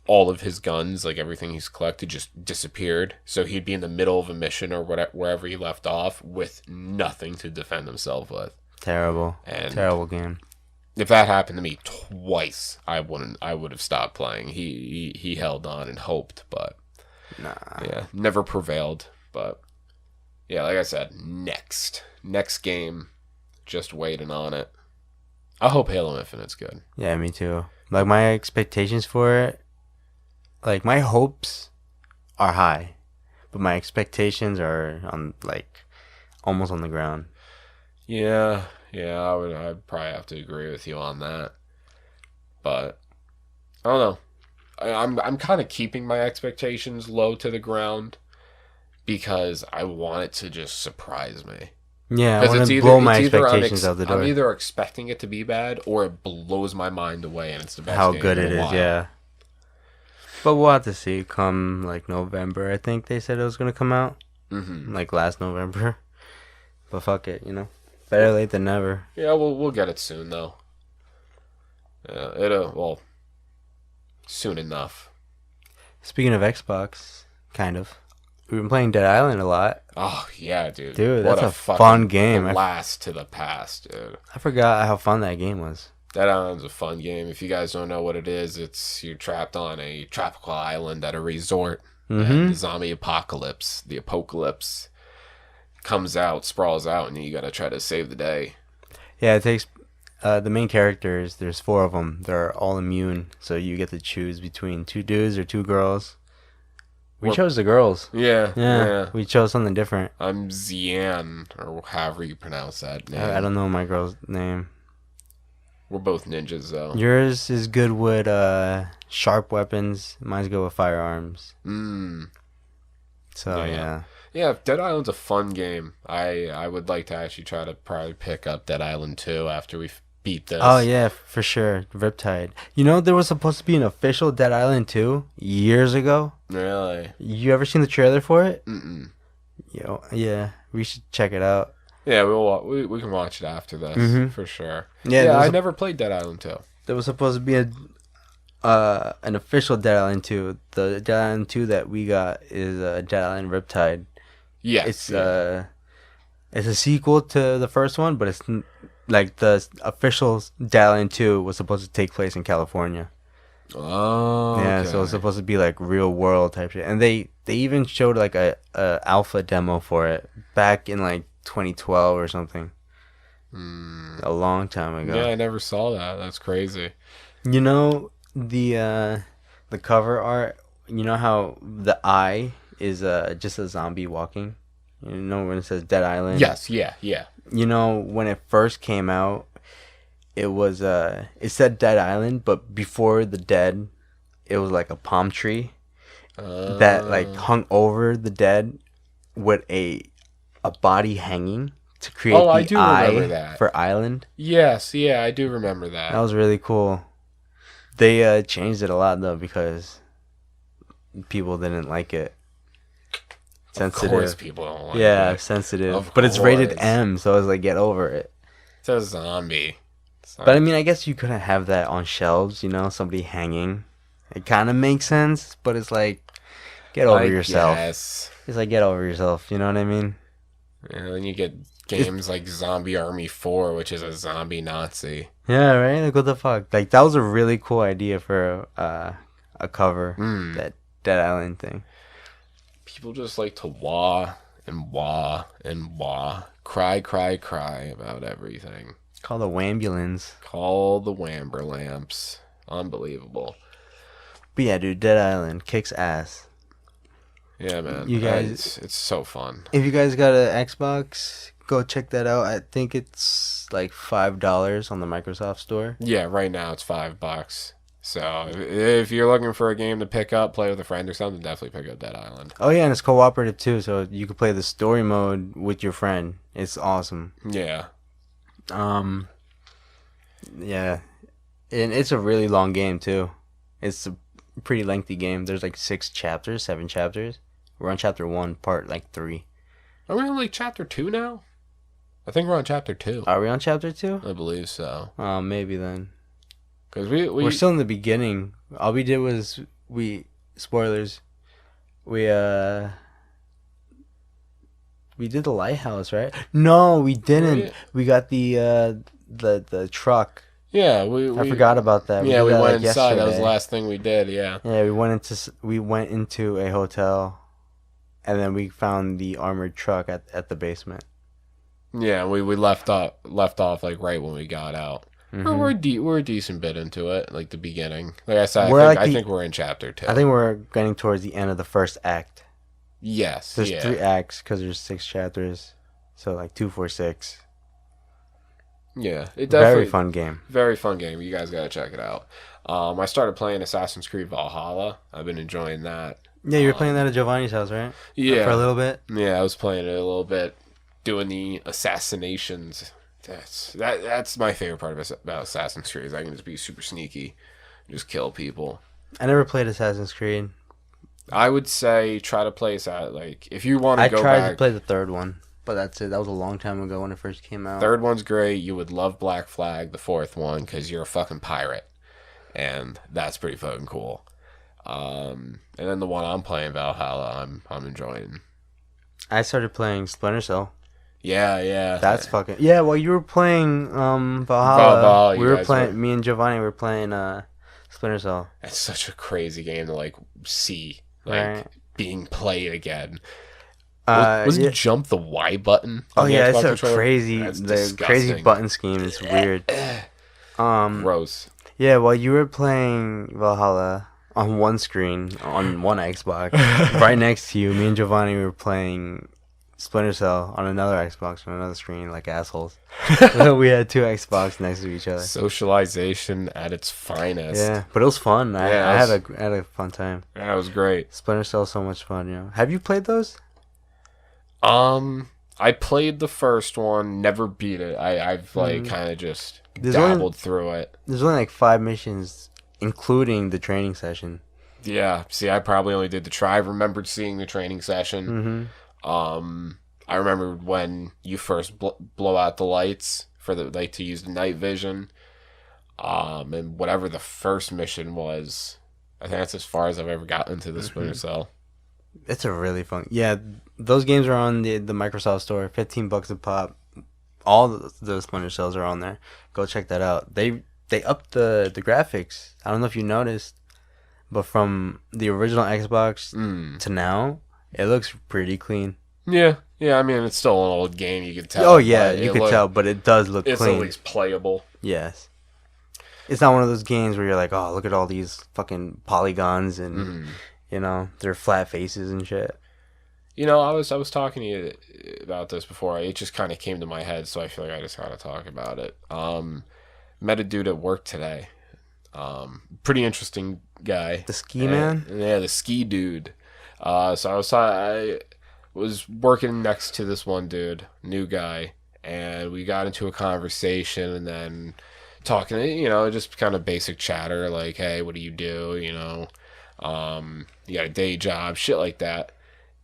all of his guns, like everything he's collected, just disappeared. So he'd be in the middle of a mission or wherever he left off with nothing to defend himself with. Terrible. And terrible game. If that happened to me twice, I would have stopped playing. He held on and hoped, but yeah, never prevailed. But yeah, like I said, next game, just waiting on it. I hope Halo Infinite's good. Yeah, me too. Like my expectations for it, like my hopes are high, but my expectations are on like almost on the ground. Yeah, I'd probably have to agree with you on that. But I don't know. I'm kind of keeping my expectations low to the ground because I want it to just surprise me. Yeah, I want to blow my expectations out the door. I'm either expecting it to be bad or it blows my mind away and it's the best how game good in it a is. while. Yeah, but we'll have to see. Come like November, I think they said it was gonna come out. Mm-hmm. Like last November. But fuck it, better late than never. Yeah, we'll get it soon though. Soon enough. Speaking of Xbox, kind of. We've been playing Dead Island a lot. Oh yeah, dude. Dude, What that's a fucking fun game. Blast to the past, dude. I forgot how fun that game was. Dead Island's a fun game. If you guys don't know what it is, it's you're trapped on a tropical island at a resort. And the zombie apocalypse, the apocalypse comes out, sprawls out, and you gotta try to save the day. Yeah, it takes the main characters. There's 4 of them. They're all immune, so you get to choose between 2 dudes or 2 girls. We chose the girls. Yeah. We chose something different. I'm Zian, or however you pronounce that name. I don't know my girl's name. We're both ninjas, though. Yours is good with sharp weapons. Mine's good with firearms. So, yeah. Yeah, Dead Island's a fun game. I would like to actually try to probably pick up Dead Island 2 after we beat this. Oh, yeah, for sure. Riptide. You know, there was supposed to be an official Dead Island 2 years ago. Really? You ever seen the trailer for it? Mm-mm. Yo, yeah, we should check it out. Yeah, we can watch it after this, for sure. Yeah, I never played Dead Island 2. There was supposed to be an official Dead Island 2. The Dead Island 2 that we got is Dead Island Riptide. Yes. It's a sequel to the first one, but it's like the official Dead Island 2 was supposed to take place in California. Oh, yeah, okay. so it's supposed to be like real world type shit. And they even showed like a alpha demo for it back in like 2012 or something. A long time ago. Yeah, I never saw that. That's crazy. You know the cover art. You know how the eye is just a zombie walking. You know when it says Dead Island. Yes. Yeah. You know when it first came out, it was it said Dead Island, but before the dead, it was like a palm tree that like hung over the dead with a body hanging to create I the do eye remember that. for Island. Yes. Yeah, I do remember that. That was really cool. They changed it a lot though because people didn't like it. Sensitive. Of course, people don't like it. Sensitive. But it's rated M, so it's like get over it. It's a zombie. But I mean, I guess you couldn't have that on shelves, you know, somebody hanging. It kind of makes sense, but it's like, get over yourself. Yes. It's like, get over yourself, you know what I mean? And then you get games like Zombie Army 4, which is a zombie Nazi. Yeah, right? Like, what the fuck? Like, that was a really cool idea for a cover, that Dead Island thing. People just like to wah and wah and wah. Cry about everything. Call the Wambulance. Call the Wamber Lamps. Unbelievable. But yeah, dude, Dead Island kicks ass. Yeah, man. You guys, it's so fun. If you guys got an Xbox, go check that out. I think it's like $5 on the Microsoft Store. Yeah, right now it's $5. So if you're looking for a game to pick up, play with a friend or something, definitely pick up Dead Island. Oh yeah, and it's cooperative too, so you can play the story mode with your friend. It's awesome. Yeah. Yeah, and it's a really long game too. It's a pretty lengthy game. There's like 7 chapters. We're on chapter 1, part like 3. Are we on like chapter 2 now? I think we're on chapter 2. Are we on chapter 2? I believe so. Maybe then. Because we're still in the beginning. All we did was spoilers. We did the lighthouse, right? No, we didn't. We got the truck. Yeah, I forgot about that. Yeah, we went inside. Yesterday. That was the last thing we did. Yeah. Yeah, we went into a hotel, and then we found the armored truck at the basement. Yeah, we left off like right when we got out. Mm-hmm. We're a decent bit into it, like the beginning. Like I said, I think we're in chapter 2. I think we're getting towards the end of the first act. Yes. There's 3 acts because there's 6 chapters, so like 2, 4, 6. Yeah, it definitely very fun game. Very fun game. You guys gotta check it out. I started playing Assassin's Creed Valhalla. I've been enjoying that. Yeah, you were playing that at Giovanni's house, right? Yeah, for a little bit. Yeah, I was playing it a little bit, doing the assassinations. That's my favorite part about Assassin's Creed. Is I can just be super sneaky, just kill people. I never played Assassin's Creed. I would say try to play like if you want to go back. I tried to play the 3rd one, but that's it. That was a long time ago when it first came out. 3rd one's great. You would love Black Flag. The 4th one because you're a fucking pirate, and that's pretty fucking cool. And then the one I'm playing, Valhalla, I'm enjoying. I started playing Splinter Cell. Yeah. That's fucking yeah. While you were playing Valhalla, Valhalla, we were playing. Me and Giovanni were playing Splinter Cell. It's such a crazy game to like see being played again. Was it jump the Y button? Oh yeah, it's so crazy. The crazy button scheme is weird. Gross. Yeah, while you were playing Valhalla on one screen on one Xbox, right next to you, me and Giovanni were playing Splinter Cell on another Xbox on another screen, like assholes. We had two Xbox next to each other. Socialization at its finest. Yeah, but it was fun. I had a fun time. Yeah, it was great. Splinter Cell is so much fun. Have you played those? I played the first one, never beat it. I've kind of just dabbled through it. There's only like 5 missions, including the training session. Yeah, see, I probably only did the try. I remembered seeing the training session. I remember when you first blow out the lights for to use the night vision. And whatever the first mission was, I think that's as far as I've ever gotten into the Splinter Cell. It's a really fun. Yeah, those games are on the Microsoft Store. $15 a pop. All the Splinter Cells are on there. Go check that out. They upped the graphics. I don't know if you noticed, but from the original Xbox to now, it looks pretty clean. Yeah. I mean, it's still an old game. You can tell. Oh yeah, you can tell, but it does look clean. It's at least playable. Yes. It's not one of those games where you're like, oh, look at all these fucking polygons and their flat faces and shit. I was talking to you about this before. It just kind of came to my head, so I feel like I just gotta talk about it. Met a dude at work today. Pretty interesting guy. The ski man? Yeah, the ski dude. So I was working next to this one dude, new guy, and we got into a conversation and then talking, just kind of basic chatter, like, hey, what do you do? You got a day job, shit like that.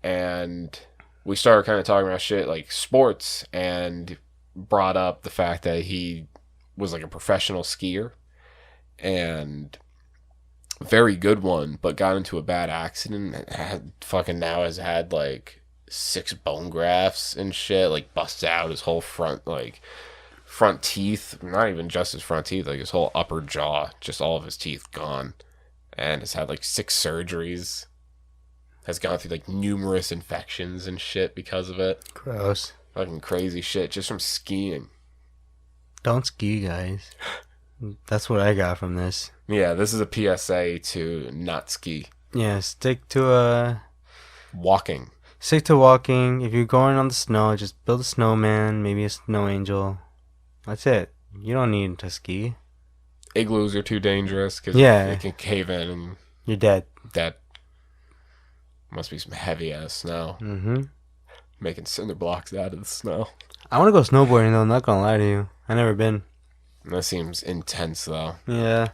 And we started kind of talking about shit like sports, and brought up the fact that he was like a professional skier and very good one, but got into a bad accident and has had like 6 bone grafts and shit, like busted out his whole front teeth, not even just his front teeth, like his whole upper jaw, just all of his teeth gone, and has had like 6 surgeries, has gone through like numerous infections and shit because of it. Gross. Fucking crazy shit just from skiing. Don't ski, guys. That's what I got from this. Yeah, this is a PSA to not ski. Yeah, stick to walking. Stick to walking. If you're going on the snow, just build a snowman, maybe a snow angel. That's it. You don't need to ski. Igloos are too dangerous because it can cave in and you're dead. Dead. Must be some heavy ass snow. Making cinder blocks out of the snow. I want to go snowboarding though. I'm not gonna lie to you. I never been. That seems intense though. Yeah.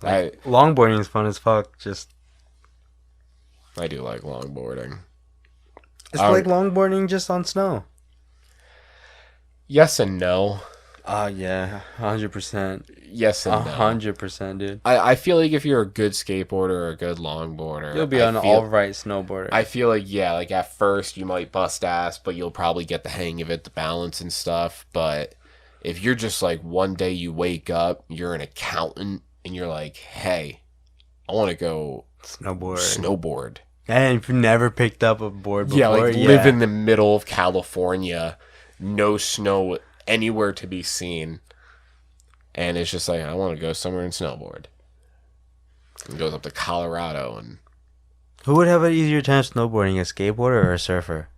Longboarding is fun as fuck. I do like longboarding. It's like longboarding just on snow. Yes and no. Yeah, 100%. Yes and no. 100%, dude. I feel like if you're a good skateboarder or a good longboarder, you'll be an all-right snowboarder. I feel like, like at first you might bust ass, but you'll probably get the hang of it, the balance and stuff. But if you're just like one day you wake up, you're an accountant, and you're like, hey, I want to go snowboard. And if you've never picked up a board before, live in the middle of California, no snow anywhere to be seen, and it's just like, I want to go somewhere and snowboard. And goes up to Colorado. And who would have an easier time snowboarding, a skateboarder or a surfer?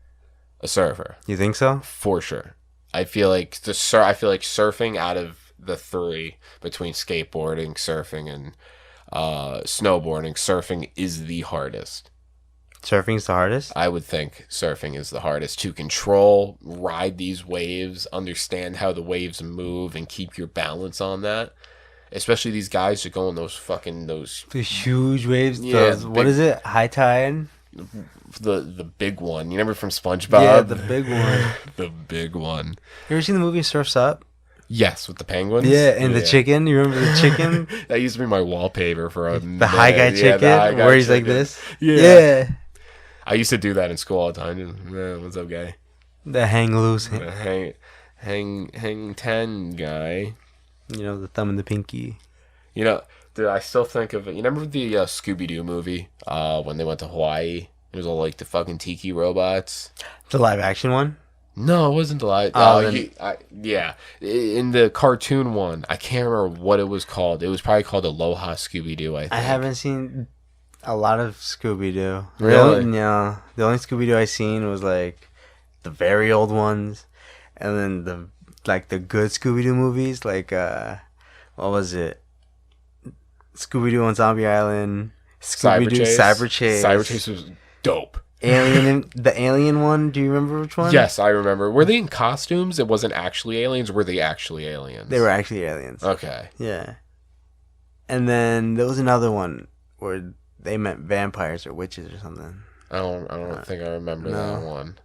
A surfer. You think so? For sure. I feel like surfing out of the 3 between skateboarding, surfing, and snowboarding, surfing is the hardest. Surfing's the hardest? I would think surfing is the hardest to control, ride these waves, understand how the waves move, and keep your balance on that. Especially these guys who go on those huge waves. Yeah, what is it? High tide? The big one. You remember from SpongeBob? Yeah, the big one. The big one. You ever seen the movie Surf's Up? Yes, with the penguins. Yeah, and the chicken. You remember the chicken? That used to be my wallpaper for a The high guy chicken, the high guy where he's chicken. like this. Yeah. I used to do that in school all the time. What's up, guy? The hang loose. The hang 10 guy. You know, the thumb and the pinky. You know, dude, I still think of it. You remember the Scooby-Doo movie when they went to Hawaii? It was all like the fucking tiki robots. The live action one? No, it wasn't the live. Yeah. In the cartoon one, I can't remember what it was called. It was probably called Aloha Scooby-Doo, I think. I haven't seen a lot of Scooby-Doo. Really? No. The only Scooby-Doo I seen was like the very old ones, and then the good Scooby-Doo movies, like what was it? Scooby-Doo on Zombie Island, Scooby-Doo Cyber Chase. Cyber Chase was dope. The alien one, do you remember which one? Yes, I remember. Were they in costumes? It wasn't actually aliens, or were they actually aliens? They were actually aliens. Okay. Yeah. And then there was another one where they meant vampires or witches or something. I don't think I remember that one.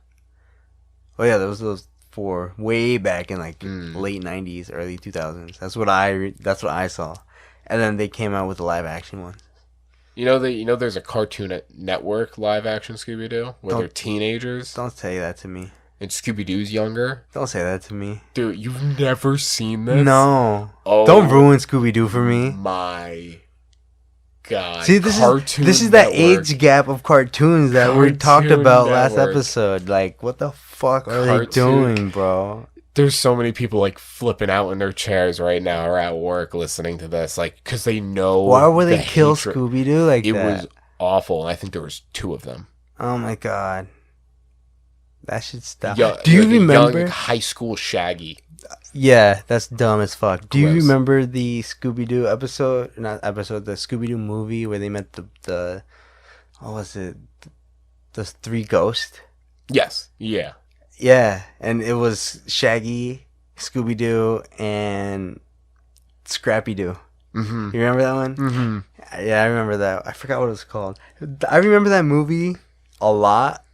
Oh yeah, there was those 4 way back in like late 90s, early 2000s. That's what I saw. And then they came out with the live action ones. You know, there's a Cartoon Network live action Scooby-Doo where they're teenagers. Don't say that to me. And Scooby-Doo's younger. Don't say that to me. Dude, you've never seen this? No. Oh, don't ruin Scooby-Doo for me. My God. See, this is that age gap of cartoons that we talked about last episode. Like, what the fuck are they doing, bro? There's so many people like flipping out in their chairs right now or at work listening to this, like, because they know. Why would they kill Scooby-Doo like that? It was awful, and I think there was 2 of them. Oh my God, that should stop. Do you remember young high school Shaggy? Yeah, that's dumb as fuck. Do you remember the Scooby-Doo episode? Not episode, the Scooby-Doo movie where they met the what was it? The 3 ghosts. Yes. Yeah. Yeah, and it was Shaggy, Scooby-Doo, and Scrappy-Doo. Mm-hmm. You remember that one? Mm-hmm. Yeah, I remember that. I forgot what it was called. I remember that movie a lot,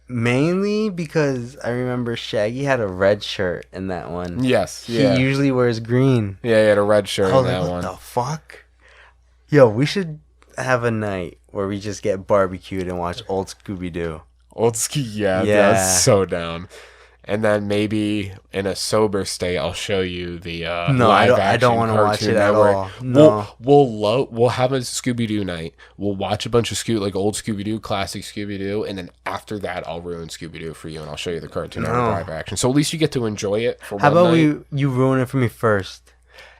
mainly because I remember Shaggy had a red shirt in that one. Yes, yeah. He usually wears green. Yeah, he had a red shirt in that one. What the fuck? Yo, we should have a night where we just get barbecued and watch old Scooby-Doo. Old ski, yeah, that's so down. And then maybe in a sober state, I'll show you the live action. I don't want to watch it at all. No, we'll have a Scooby Doo night. We'll watch a bunch of old Scooby Doo, classic Scooby Doo, and then after that, I'll ruin Scooby Doo for you, and I'll show you the cartoon live action. So at least you get to enjoy it. For how about night. you ruin it for me first,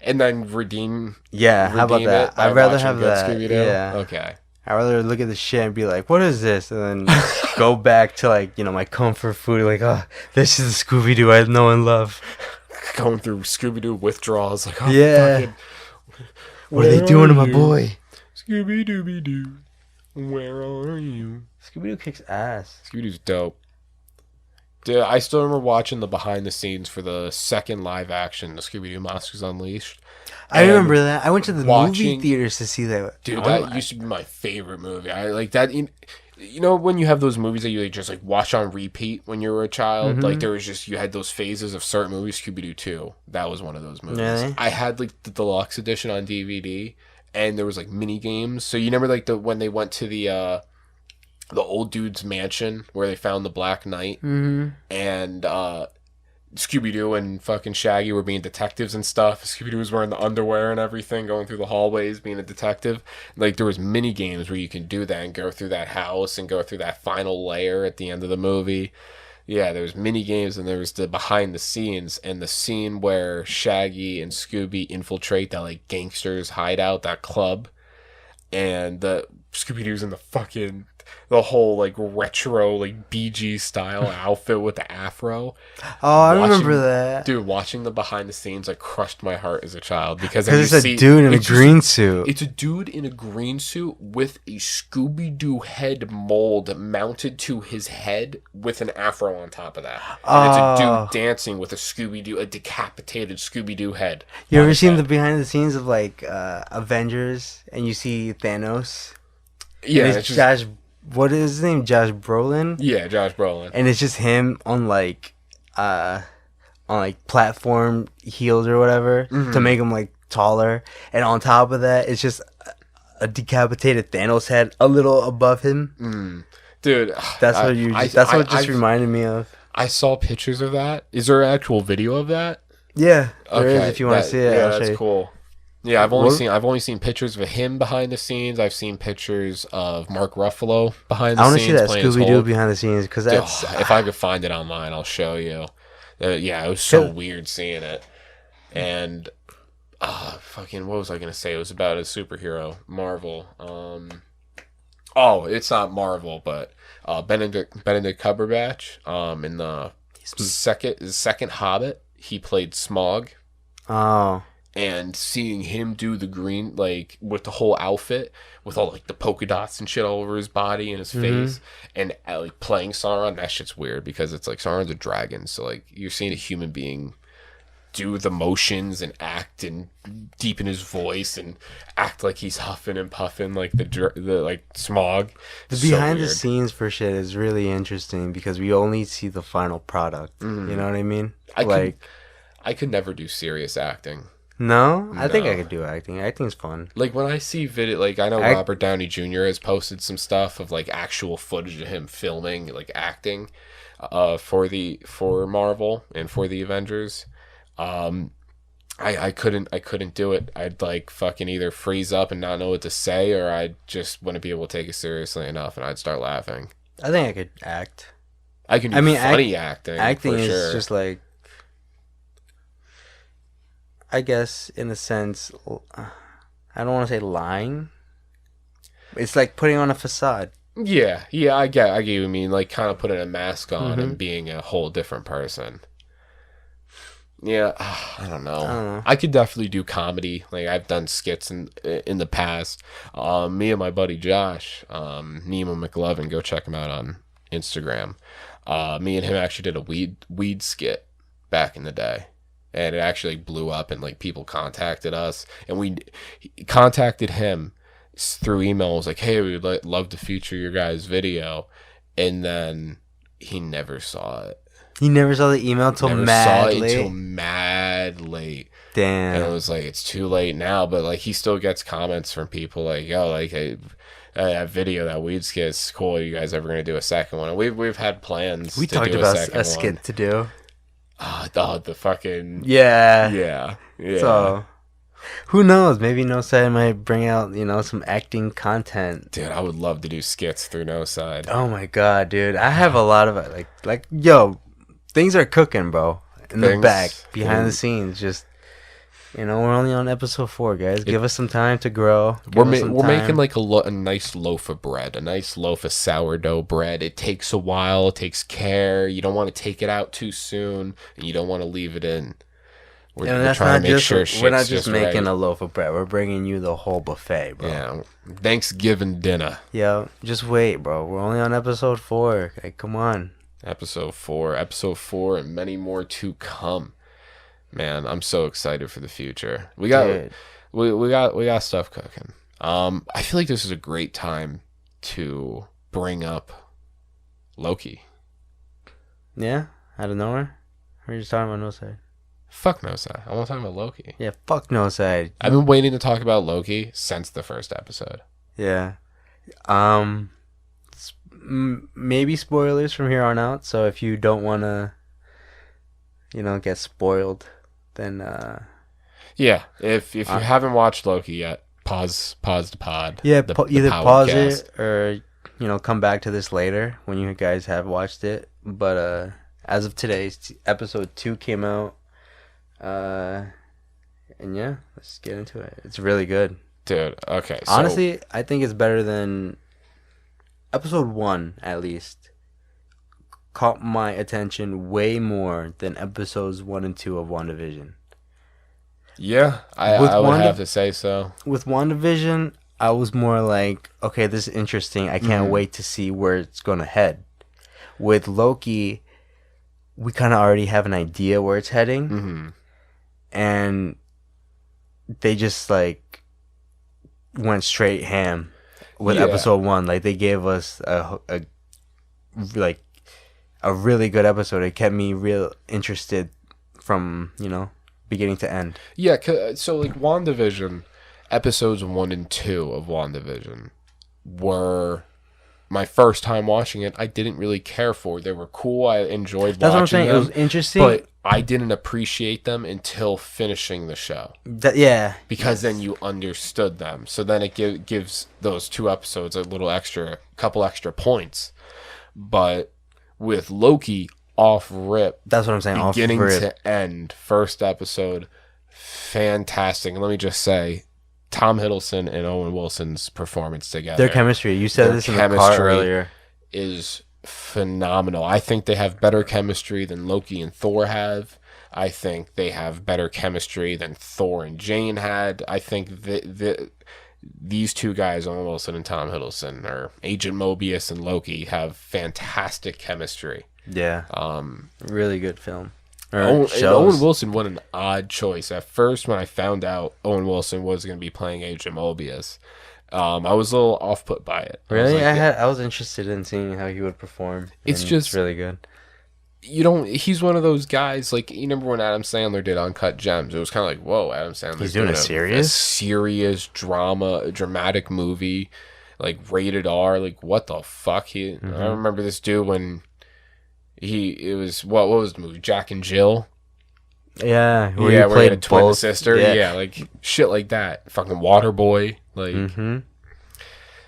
and then redeem? Yeah, how about that? I'd rather have that. Scooby-Doo? Yeah. Okay. I'd rather look at the shit and be like, what is this? And then go back to, like, you know, my comfort food. Like, oh, this is the Scooby-Doo I know and love. Going through Scooby-Doo withdrawals. Like, oh, yeah. What are they doing to my boy? Scooby-Dooby-Doo, where are you? Scooby-Doo kicks ass. Scooby-Doo's dope. Dude, I still remember watching the behind the scenes for the second live action, the Scooby-Doo Monsters Unleashed. I remember that. I went to the movie theaters to see that. Dude, that used to be my favorite movie. I like that. You know, when you have those movies that you just like watch on repeat when you were a child, like there was just, you had those phases of certain movies. Scooby-Doo 2, that was one of those movies. Really? I had like the deluxe edition on DVD, and there was like mini games. So you remember like when they went to the old dude's mansion where they found the Black Knight, and Scooby-Doo and fucking Shaggy were being detectives and stuff. Scooby-Doo was wearing the underwear and everything, going through the hallways, being a detective. Like, there was mini games where you can do that and go through that house and go through that final layer at the end of the movie. Yeah, there was mini games, and there was the behind the scenes, and the scene where Shaggy and Scooby infiltrate that, like, gangsters hideout, that club, and the Scooby-Doo's in the whole, like, retro, like, BG style outfit with the afro. Oh, I remember that. Dude, watching the behind the scenes, like, crushed my heart as a child. Because it's a dude in a green suit. It's a dude in a green suit with a Scooby-Doo head mold mounted to his head with an afro on top of that. And it's a dude dancing with a decapitated Scooby-Doo head. You ever seen the behind the scenes of, like, Avengers, and you see Thanos? Yeah, it's Josh... What is his name? Josh Brolin? Yeah, Josh Brolin. And it's just him on, like, a on like platform heels or whatever to make him like taller, and on top of that, it's just a decapitated Thanos head a little above him. Dude, That's what it just reminded me of. I saw pictures of that. Is there an actual video of that? Yeah, there is. If you want to see it, yeah, I'll show that's you. cool. Yeah, I've only seen pictures of him behind the scenes. I've seen pictures of Mark Ruffalo behind the scenes. I want to see that playing as Scooby Doo Hulk. behind the scenes because that's If I could find it online, I'll show you. Yeah, it was so weird seeing it. And fucking, what was I gonna say? It was about a superhero, Marvel. It's not Marvel, but Benedict Cumberbatch. In the second Hobbit, he played Smaug. Oh. And seeing him do the green, like, with the whole outfit, with all, like, the polka dots and shit all over his body and his face, and, like, playing Sauron, that shit's weird, because it's, like, Sauron's a dragon, so, like, you're seeing a human being do the motions and act and deepen his voice and act like he's huffing and puffing, like, the like, Smaug. The behind the scenes for shit is really interesting, because we only see the final product, you know what I mean? I could never do serious acting. No? I think I could do acting. Acting's fun. Like, when I see video, like, I know Robert Downey Jr. has posted some stuff of, like, actual footage of him filming, like, acting for Marvel and for the Avengers. I couldn't do it. I'd, like, fucking either freeze up and not know what to say, or I just wouldn't be able to take it seriously enough, and I'd start laughing. I think I could act. I can do funny acting. Acting for is sure. just, like, I guess, in a sense, I don't want to say lying. It's like putting on a facade. Yeah, I get what you mean. Like, kind of putting a mask on and being a whole different person. Yeah, I don't know. I could definitely do comedy. Like, I've done skits in the past. Me and my buddy Josh, Nemo McLovin, go check him out on Instagram. Me and him actually did a weed skit back in the day. And it actually blew up, and, like, people contacted us, and we contacted him through email. It was like, hey, we would love to feature your guys' video. And then he never saw it. He never saw the email till mad late. Damn. And it was like, it's too late now, but, like, he still gets comments from people like, yo, like, hey, that video, that weed skit is cool. Are you guys ever gonna do a second one? And we've had plans. We talked about a skit to do. The fucking yeah. So who knows? Maybe Noside might bring out some acting content. Dude, I would love to do skits through Noside. Oh my god, dude! I have a lot of it. Like yo, things are cooking, bro. In the back, behind the scenes, just. We're only on episode 4, guys. Give us some time to grow. We're making like a nice loaf of bread, a nice loaf of sourdough bread. It takes a while. It takes care. You don't want to take it out too soon, and you don't want to leave it in. We're trying to make sure we're not just making a loaf of bread. We're bringing you the whole buffet, bro. Yeah, Thanksgiving dinner. Yeah, just wait, bro. We're only on episode 4. Like, come on. Episode 4, and many more to come. Man, I'm so excited for the future. We got stuff cooking. I feel like this is a great time to bring up Loki. Yeah, out of nowhere. Or are you just talking about Noside? Fuck Noside. I want to talk about Loki. Yeah, fuck Noside. I've been waiting to talk about Loki since the first episode. Yeah. Maybe spoilers from here on out. So if you don't want to, get spoiled, then yeah. If you haven't watched Loki yet, pause the pod. Yeah, either pause it or come back to this later when you guys have watched it. But as of today, episode 2 came out. And yeah, let's get into it. It's really good, dude. Okay, so honestly, I think it's better than episode 1. At least caught my attention way more than episodes 1 and 2 of WandaVision. Yeah, I would have to say so. With WandaVision, I was more like, okay, this is interesting. I can't wait to see where it's gonna head. With Loki, we kind of already have an idea where it's heading. And they just like went straight ham with episode 1. Like, they gave us a really good episode. It kept me real interested from beginning to end. Yeah, so like WandaVision, episodes 1 and 2 of WandaVision were my first time watching it. I didn't really care for. They were cool. I enjoyed That's what I'm watching saying. them. It was interesting. But I didn't appreciate them until finishing the show. Yeah. Because then you understood them. So then it gives those 2 episodes a couple extra points. But with Loki, off rip. That's what I'm saying. Beginning off rip. to end, first episode, fantastic. And let me just say, Tom Hiddleston and Owen Wilson's performance together. Their chemistry. You said this in the car earlier. Is phenomenal. I think they have better chemistry than Loki and Thor have. I think they have better chemistry than Thor and Jane had. I think these 2 guys, Owen Wilson and Tom Hiddleston, or Agent Mobius and Loki, have fantastic chemistry. Yeah. Really good film. Owen Wilson, what an odd choice. At first, when I found out Owen Wilson was going to be playing Agent Mobius, I was a little off-put by it. Really? I was interested in seeing how he would perform. It's really good. He's one of those guys, like, you remember when Adam Sandler did Uncut Gems? It was kind of like, whoa, Adam Sandler's He's doing a serious dramatic movie, like, rated R. Like, what the fuck? I remember this dude when what was the movie? Jack and Jill? Yeah. Where he had a twin sister. Yeah, like, shit like that. Fucking Waterboy. Like,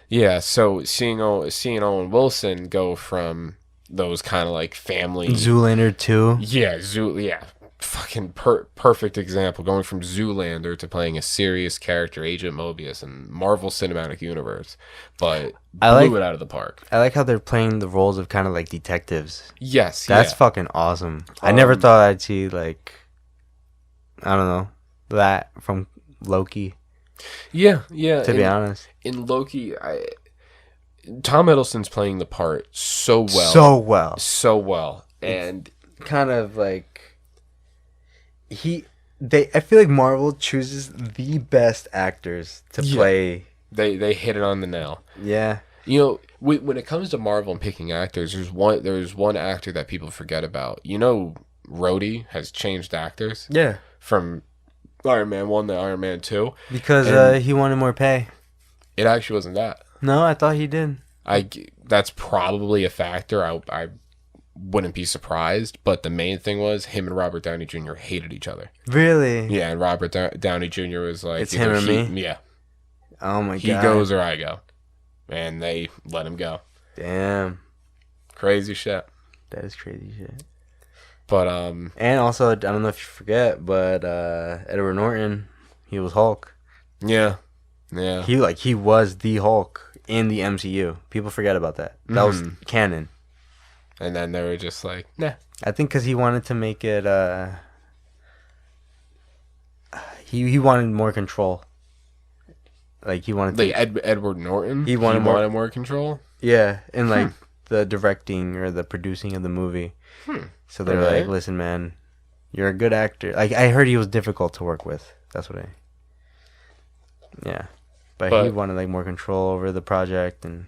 yeah, so seeing Owen Wilson go from those kind of like family Zoolander 2. Yeah, fucking perfect example, going from Zoolander to playing a serious character, Agent Mobius, in Marvel Cinematic Universe, but blew it out of the park. I like how they're playing the roles of kind of like detectives. Yes, that's fucking awesome. I never thought I'd see like, I don't know, that from Loki. Yeah. To be honest, in Loki, Tom Hiddleston's playing the part so well, and kind of like I feel like Marvel chooses the best actors to play. They hit it on the nail. Yeah. When it comes to Marvel and picking actors, there's one actor that people forget about. Rhodey has changed actors. Yeah. From Iron Man 1 to Iron Man 2. Because he wanted more pay. It actually wasn't that. No, I thought he did. That's probably a factor. I wouldn't be surprised. But the main thing was him and Robert Downey Jr. hated each other. Really? Yeah, and Robert Downey Jr. was like... It's him or me? Yeah. Oh my God. He goes or I go. And they let him go. Damn. Crazy shit. That is crazy shit. But, and also, I don't know if you forget, but Edward Norton, he was Hulk. Yeah. He was the Hulk in the MCU. People forget about that. That was canon. And then they were just like, nah. I think because he wanted to make it, he wanted more control. Like, he wanted to... Edward Norton? He wanted more control? Yeah, in, like, the directing or the producing of the movie. So they're like, listen, man, you're a good actor. Like, I heard he was difficult to work with. That's what Yeah. But he wanted, like, more control over the project, and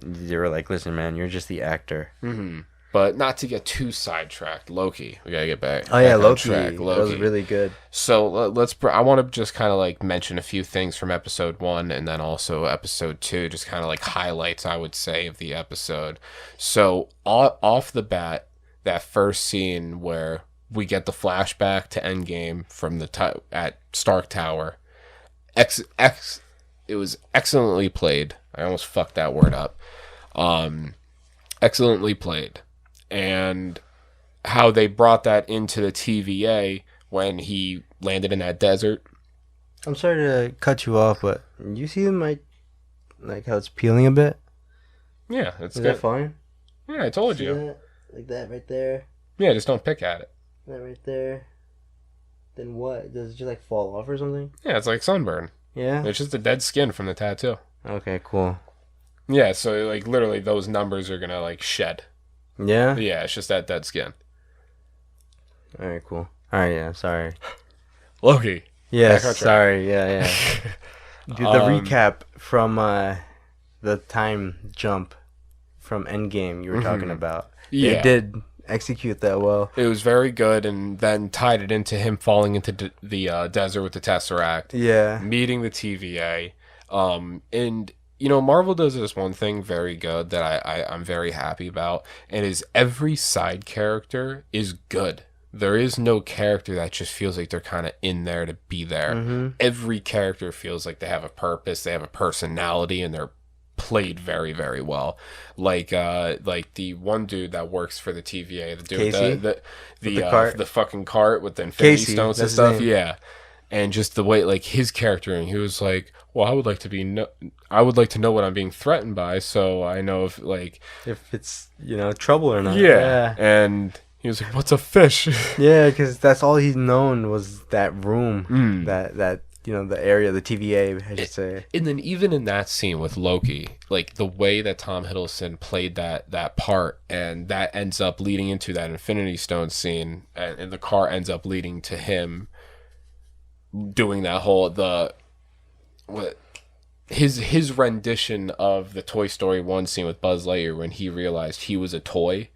they were like, listen, man, you're just the actor. Mm-hmm. But not to get too sidetracked, Loki. We gotta get back. Oh yeah, Loki. That was really good. So I want to just kind of like mention a few things from episode 1 and then also episode 2, just kind of like highlights, I would say, of the episode. So off the bat, that first scene where we get the flashback to Endgame from at Stark Tower, it was excellently played. I almost fucked that word up. Excellently played. And how they brought that into the TVA when he landed in that desert. I'm sorry to cut you off, but you see like how it's peeling a bit? Yeah, it's Is good. that fine? Yeah, I told see you. That? Like that right there? Yeah, just don't pick at it. That right there. Then what? Does it just like fall off or something? Yeah, it's like sunburn. Yeah? It's just the dead skin from the tattoo. Okay, cool. Yeah, so like literally those numbers are gonna like shed. Yeah? Yeah, it's just that dead skin. Alright, cool. Alright, yeah, sorry. Loki. Yes, sorry, yeah. Dude, the recap from the time jump from Endgame you were talking about. Yeah. It did execute that well. It was very good, and then tied it into him falling into the desert with the Tesseract. Yeah. Meeting the TVA. And, Marvel does this one thing very good that I'm very happy about, and is every side character is good. There is no character that just feels like they're kind of in there to be there. Mm-hmm. Every character feels like they have a purpose, they have a personality, and they're played very, very well. Like the one dude that works for the TVA, the dude Casey? the fucking cart with the Infinity Casey, Stones and that's his stuff. name. Yeah, and just the way like his character, and he was like, "Well, I would like to know what I'm being threatened by, so I know if it's trouble or not." yeah. And he was like, "What's a fish?" Yeah, because that's all he's known was that room, Mm. that the area, the TVA, I should say. And then even in that scene with Loki, like the way that Tom Hiddleston played that part, and that ends up leading into that Infinity Stone scene, and the car ends up leading to him doing that whole his rendition of the Toy Story 1 scene with Buzz Lightyear when he realized he was a toy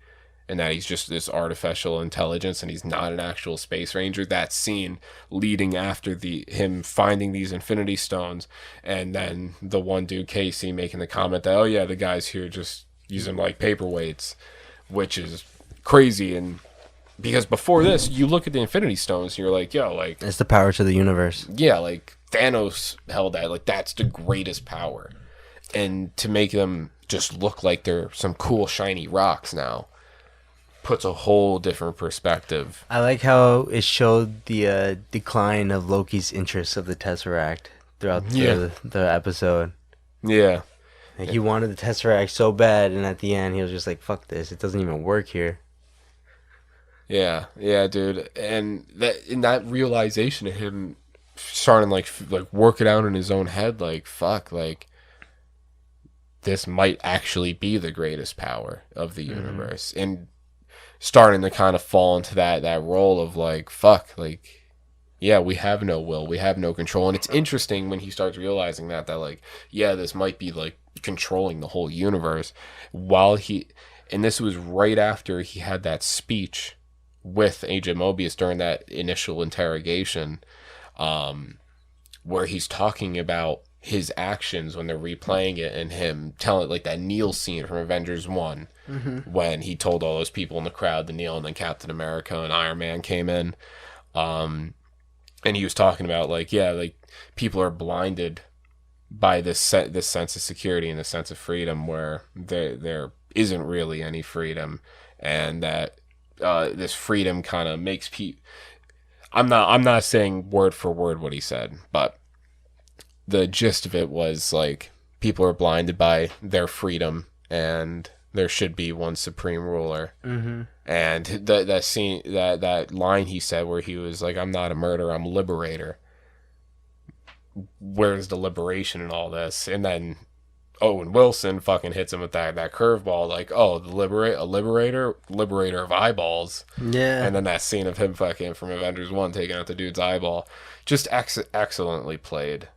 and that he's just this artificial intelligence and he's not an actual space ranger. That scene leading after him finding these Infinity Stones, and then the one dude Casey making the comment that, oh yeah, the guys here just use them like paperweights, which is crazy. And because before this, you look at the Infinity Stones and you're like, yo, like It's the power to the universe. yeah, like Thanos held that, like that's the greatest power. And to make them just look like they're some cool shiny rocks now puts a whole different perspective. I like how it showed the decline of Loki's interest of the Tesseract throughout the episode. Yeah. Like he wanted the Tesseract so bad, and at the end he was just like, "Fuck this! It doesn't even work here." Yeah, dude. And that realization of him starting like work it out in his own head, like fuck, like this might actually be the greatest power of the universe, and starting to kind of fall into that role of like fuck, like yeah, we have no will, we have no control. And it's interesting when he starts realizing that like yeah, this might be like controlling the whole universe, and this was right after he had that speech with Agent Mobius during that initial interrogation, where he's talking about his actions when they're replaying it, and him telling like that kneel scene from Avengers 1, when he told all those people in the crowd to kneel, and then Captain America and Iron Man came in, and he was talking about like, yeah, like people are blinded by this sense of security and this sense of freedom, where there isn't really any freedom, and that this freedom kind of makes people. I'm not saying word for word what he said, but the gist of it was like people are blinded by their freedom, and there should be one supreme ruler. Mm-hmm. And that scene, that line he said where he was like, "I'm not a murderer, I'm a liberator." Where's the liberation in all this? And then Owen Wilson fucking hits him with that curveball, like, oh, the liberator of eyeballs. Yeah. And then that scene of him fucking from Avengers 1 taking out the dude's eyeball, just excellently played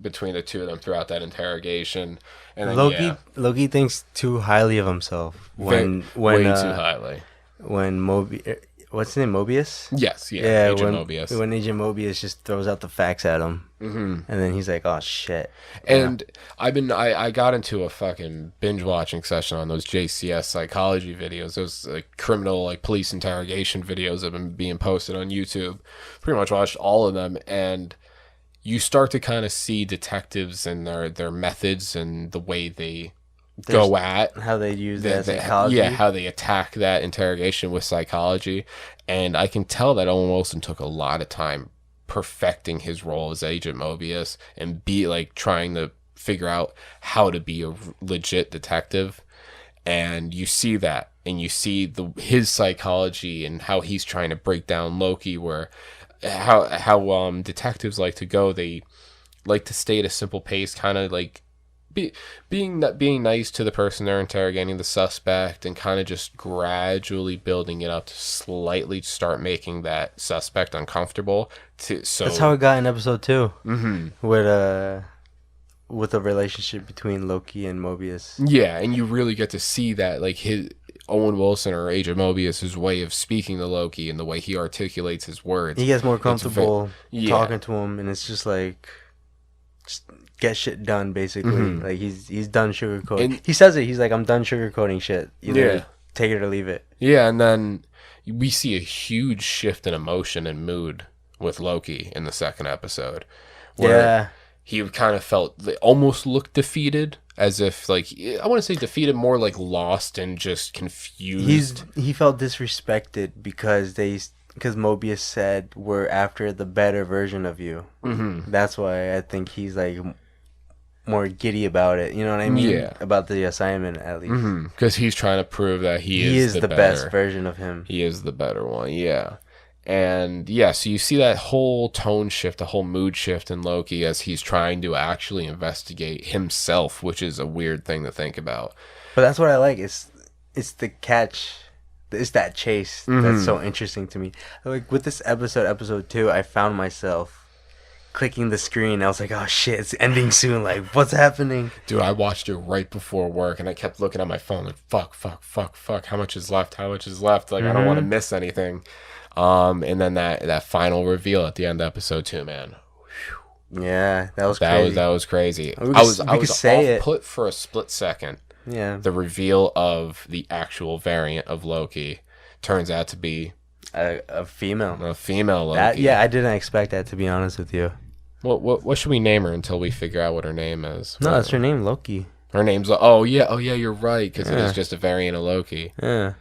between the two of them throughout that interrogation. And then, Loki thinks too highly of himself way too highly. When what's his name, Mobius? Yes, yeah, Agent Mobius. When Agent Mobius just throws out the facts at him, and then he's like, "Oh shit!" And I got into a fucking binge watching session on those JCS psychology videos, those like criminal like police interrogation videos that have been being posted on YouTube. Pretty much watched all of them, and you start to kind of see detectives and their methods and the way they go at how they use that psychology. How they attack that interrogation with psychology. And I can tell that Owen Wilson took a lot of time perfecting his role as Agent Mobius and be like trying to figure out how to be a legit detective. And you see that, and you see his psychology and how he's trying to break down Loki, where how detectives like to go. They like to stay at a simple pace, kind of like being nice to the person they're interrogating, the suspect, and kind of just gradually building it up to slightly start making that suspect uncomfortable. That's how it got in episode 2, with a relationship between Loki and Mobius. Yeah, and you really get to see that like Owen Wilson or Agent Mobius's way of speaking to Loki and the way he articulates his words. He gets more comfortable yeah. talking to him, and it's just like, just get shit done, basically. Mm-hmm. Like, he's done sugarcoating. And he says it. He's like, I'm done sugarcoating shit. Either yeah. take it or leave it. Yeah, and then we see a huge shift in emotion and mood with Loki in the second episode. Where he kind of felt, they almost looked defeated, as if, like, I want to say defeated, more like lost and just confused. He felt disrespected because Mobius said, we're after the better version of you. Mm-hmm. That's why I think he's like more giddy about it. You know what I mean? Yeah. About the assignment, at least. Because he's trying to prove that he is the best version of him. He is the better one, yeah. And yeah, so you see that whole tone shift, the whole mood shift in Loki as he's trying to actually investigate himself, which is a weird thing to think about. But that's what I like. It's the catch. It's that chase that's so interesting to me. Like with this episode 2, I found myself clicking the screen. I was like, oh shit, it's ending soon. Like, what's happening? Dude, I watched it right before work and I kept looking at my phone like, fuck. How much is left? Like, I don't want to miss anything. And then that final reveal at the end of episode 2, man. Yeah, that was crazy. That was crazy. I was off put for a split second. Yeah. The reveal of the actual variant of Loki turns out to be a female. A female Loki. I didn't expect that, to be honest with you. What should we name her until we figure out what her name is? No, that's her name, Loki. Her name's oh yeah, you're right, because it is just a variant of Loki. Yeah.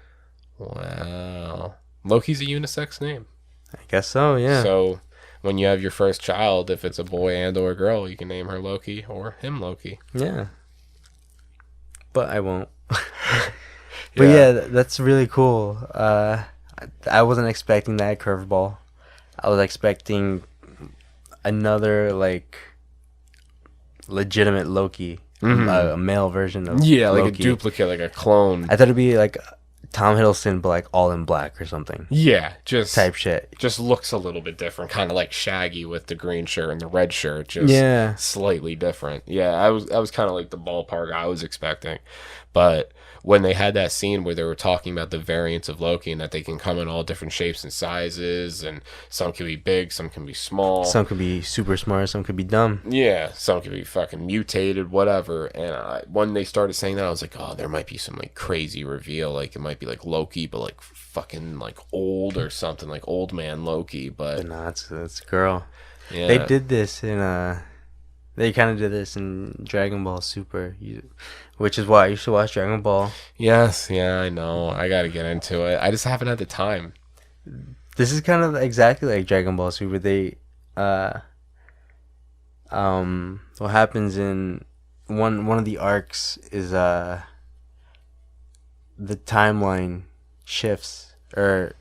Wow. Loki's a unisex name. I guess so, yeah. So when you have your first child, if it's a boy and or a girl, you can name her Loki or him Loki. Yeah. But I won't. But yeah, that's really cool. I wasn't expecting that curveball. I was expecting another, like, legitimate Loki. A male version of like Loki. a duplicate, like a clone. I thought it'd be like Tom Hiddleston, but like all in black or something. Yeah, just type shit. Just looks a little bit different, kind of like Shaggy with the green shirt and the red shirt. Just slightly different. Yeah, I was kind of like the ballpark I was expecting, but when they had that scene where they were talking about the variants of Loki and that they can come in all different shapes and sizes, and some can be big, some can be small, some can be super smart, some could be dumb. Yeah, some can be fucking mutated, whatever. And when they started saying that, I was like, oh, there might be some like crazy reveal, like it might be like Loki, but like fucking like old or something, like old man Loki. But no, it's a girl. Yeah, they did this in They kind of did this in Dragon Ball Super, which is why you should watch Dragon Ball. Yes, yeah, I know. I got to get into it. I just haven't had the time. This is kind of exactly like Dragon Ball Super. They, what happens in one of the arcs is the timeline shifts, or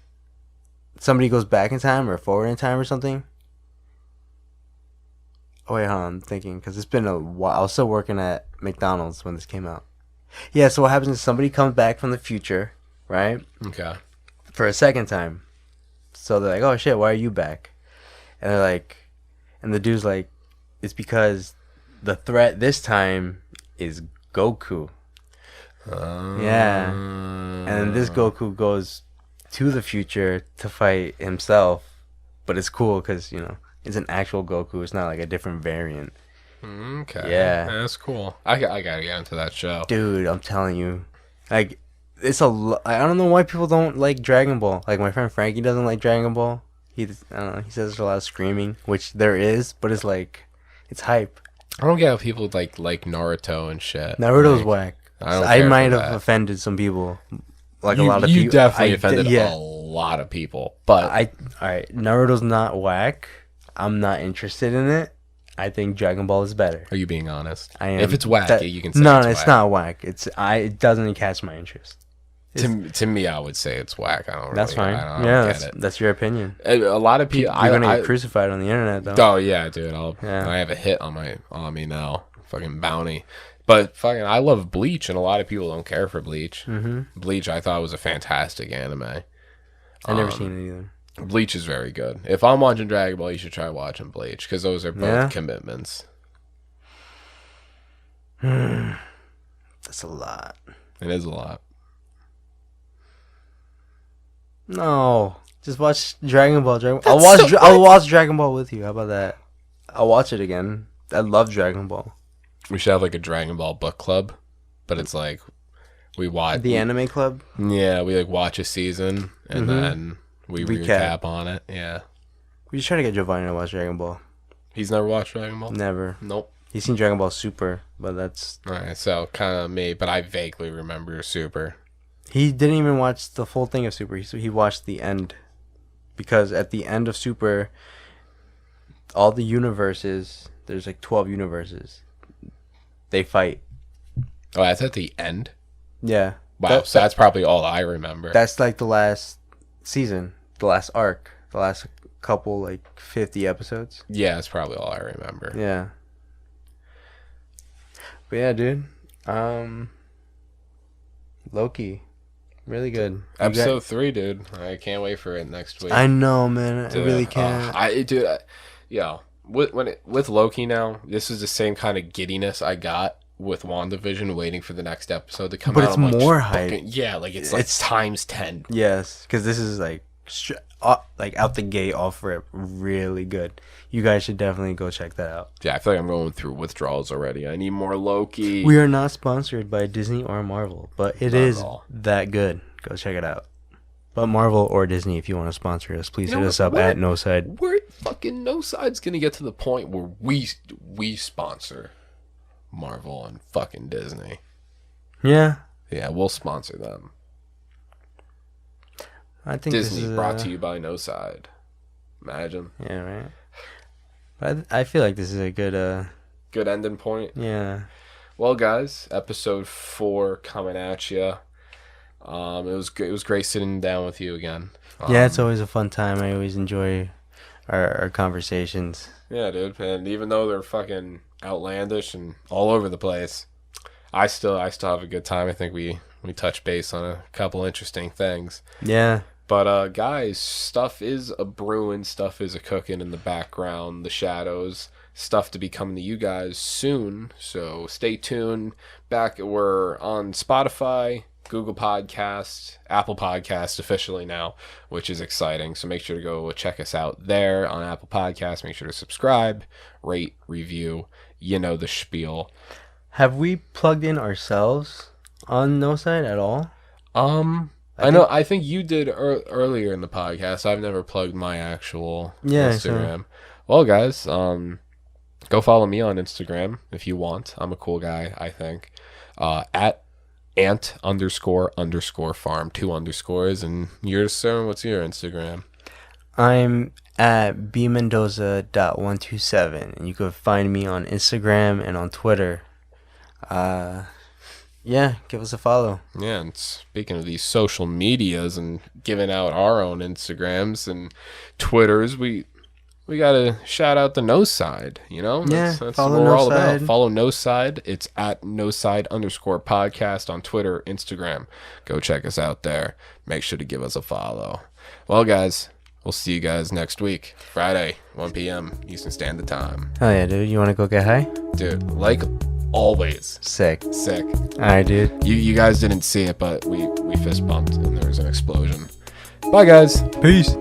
somebody goes back in time or forward in time or something. Oh, wait, hold on. I'm thinking, because it's been a while. I was still working at McDonald's when this came out. Yeah, so what happens is somebody comes back from the future, right? Okay. For a second time. So they're like, oh, shit, why are you back? And they're like, and the dude's like, it's because the threat this time is Goku. Yeah. And then this Goku goes to the future to fight himself. But it's cool because, you know, it's an actual Goku. It's not like a different variant. Okay. Yeah. That's cool. I gotta get into that show. Dude, I'm telling you. Like, it's I don't know why people don't like Dragon Ball. Like, my friend Frankie doesn't like Dragon Ball. I don't know. He says there's a lot of screaming, which there is, but it's like, it's hype. I don't get how people like Naruto and shit. Naruto's whack. I might have that. Offended some people. Like, a lot of people. You definitely offended a lot of people. But alright, Naruto's not whack. I'm not interested in it. I think Dragon Ball is better. Are you being honest? I am. If it's whack, you can say no, it's it's whack. not whack. It doesn't catch my interest. To me, I would say it's whack. I don't. That's really, fine. I don't Yeah, get it. That's your opinion. A lot of people. You're gonna get crucified on the internet, though. Oh yeah, dude. I have a hit on me now. Fucking bounty. But fucking, I love Bleach, and a lot of people don't care for Bleach. Mm-hmm. Bleach, I thought was a fantastic anime. I've never seen it either. Bleach is very good. If I'm watching Dragon Ball, you should try watching Bleach, because those are both commitments. That's a lot. It is a lot. No, just watch Dragon Ball. That's I'll watch Dragon Ball with you. How about that? I'll watch it again. I love Dragon Ball. We should have like a Dragon Ball book club, but it's like we watch the anime club. Yeah, we like watch a season and then we recap on it. Yeah, we just try to get Giovanni to watch Dragon Ball. He's never watched Dragon Ball. Never. Nope. He's seen Dragon Ball Super, but that's all right. So kind of me, but I vaguely remember Super. He didn't even watch the full thing of Super. He watched the end, because at the end of Super, all the universes. There's like 12 universes. They fight. Oh, that's at the end? Yeah. Wow, so that's probably all I remember. That's like the last season, the last arc, the last couple, like 50 episodes. Yeah, that's probably all I remember. Yeah. But yeah, dude. Loki. Really good. Episode 3, dude. I can't wait for it next week. I know, man. Dude, I really can't. With Loki now, this is the same kind of giddiness I got with WandaVision, waiting for the next episode to come but out. But it's more hype. Yeah, like it's times 10. Yes, because this is like out the gate, off rip, really good. You guys should definitely go check that out. Yeah, I feel like I'm going through withdrawals already. I need more Loki. We are not sponsored by Disney or Marvel, but it is that good. Go check it out. But Marvel or Disney, if you want to sponsor us, please hit us up at Noside. We're fucking Noside's gonna get to the point where we sponsor Marvel and fucking Disney. Yeah. Yeah, we'll sponsor them. I think Disney this is, brought to you by Noside. Imagine. Yeah, right. But I feel like this is a good ending point. Yeah. Well, guys, episode 4 coming at you. It was great sitting down with you again. Yeah, it's always a fun time. I always enjoy our conversations. Yeah, dude. And even though they're fucking outlandish and all over the place, I still have a good time. I think we touched base on a couple interesting things. Yeah. But guys, stuff is a brewing, stuff is a cooking in the background, the shadows, stuff to be coming to you guys soon. So stay tuned. We're on Spotify, Google Podcasts, Apple Podcasts officially now, which is exciting. So make sure to go check us out there on Apple Podcasts. Make sure to subscribe, rate, review. You know the spiel. Have we plugged in ourselves on Noside at all? I think you did earlier in the podcast. I've never plugged my actual Instagram. Well, guys, go follow me on Instagram if you want. I'm a cool guy, I think. At ant__farm, 2 underscores. And yours, sir? What's your Instagram? I'm at bmendoza.127, and you can find me on Instagram and on Twitter. Yeah, give us a follow. Yeah, and speaking of these social medias and giving out our own Instagrams and Twitters, we gotta shout out the Noside, you know? That's what we're all about. Follow Noside. It's at noside_podcast on Twitter, Instagram. Go check us out there. Make sure to give us a follow. Well, guys, we'll see you guys next week. Friday, 1 p.m. Eastern Standard Time. Oh, yeah, dude. You want to go get high? Dude, like always. Sick. All right, dude. You guys didn't see it, but we fist bumped and there was an explosion. Bye, guys. Peace.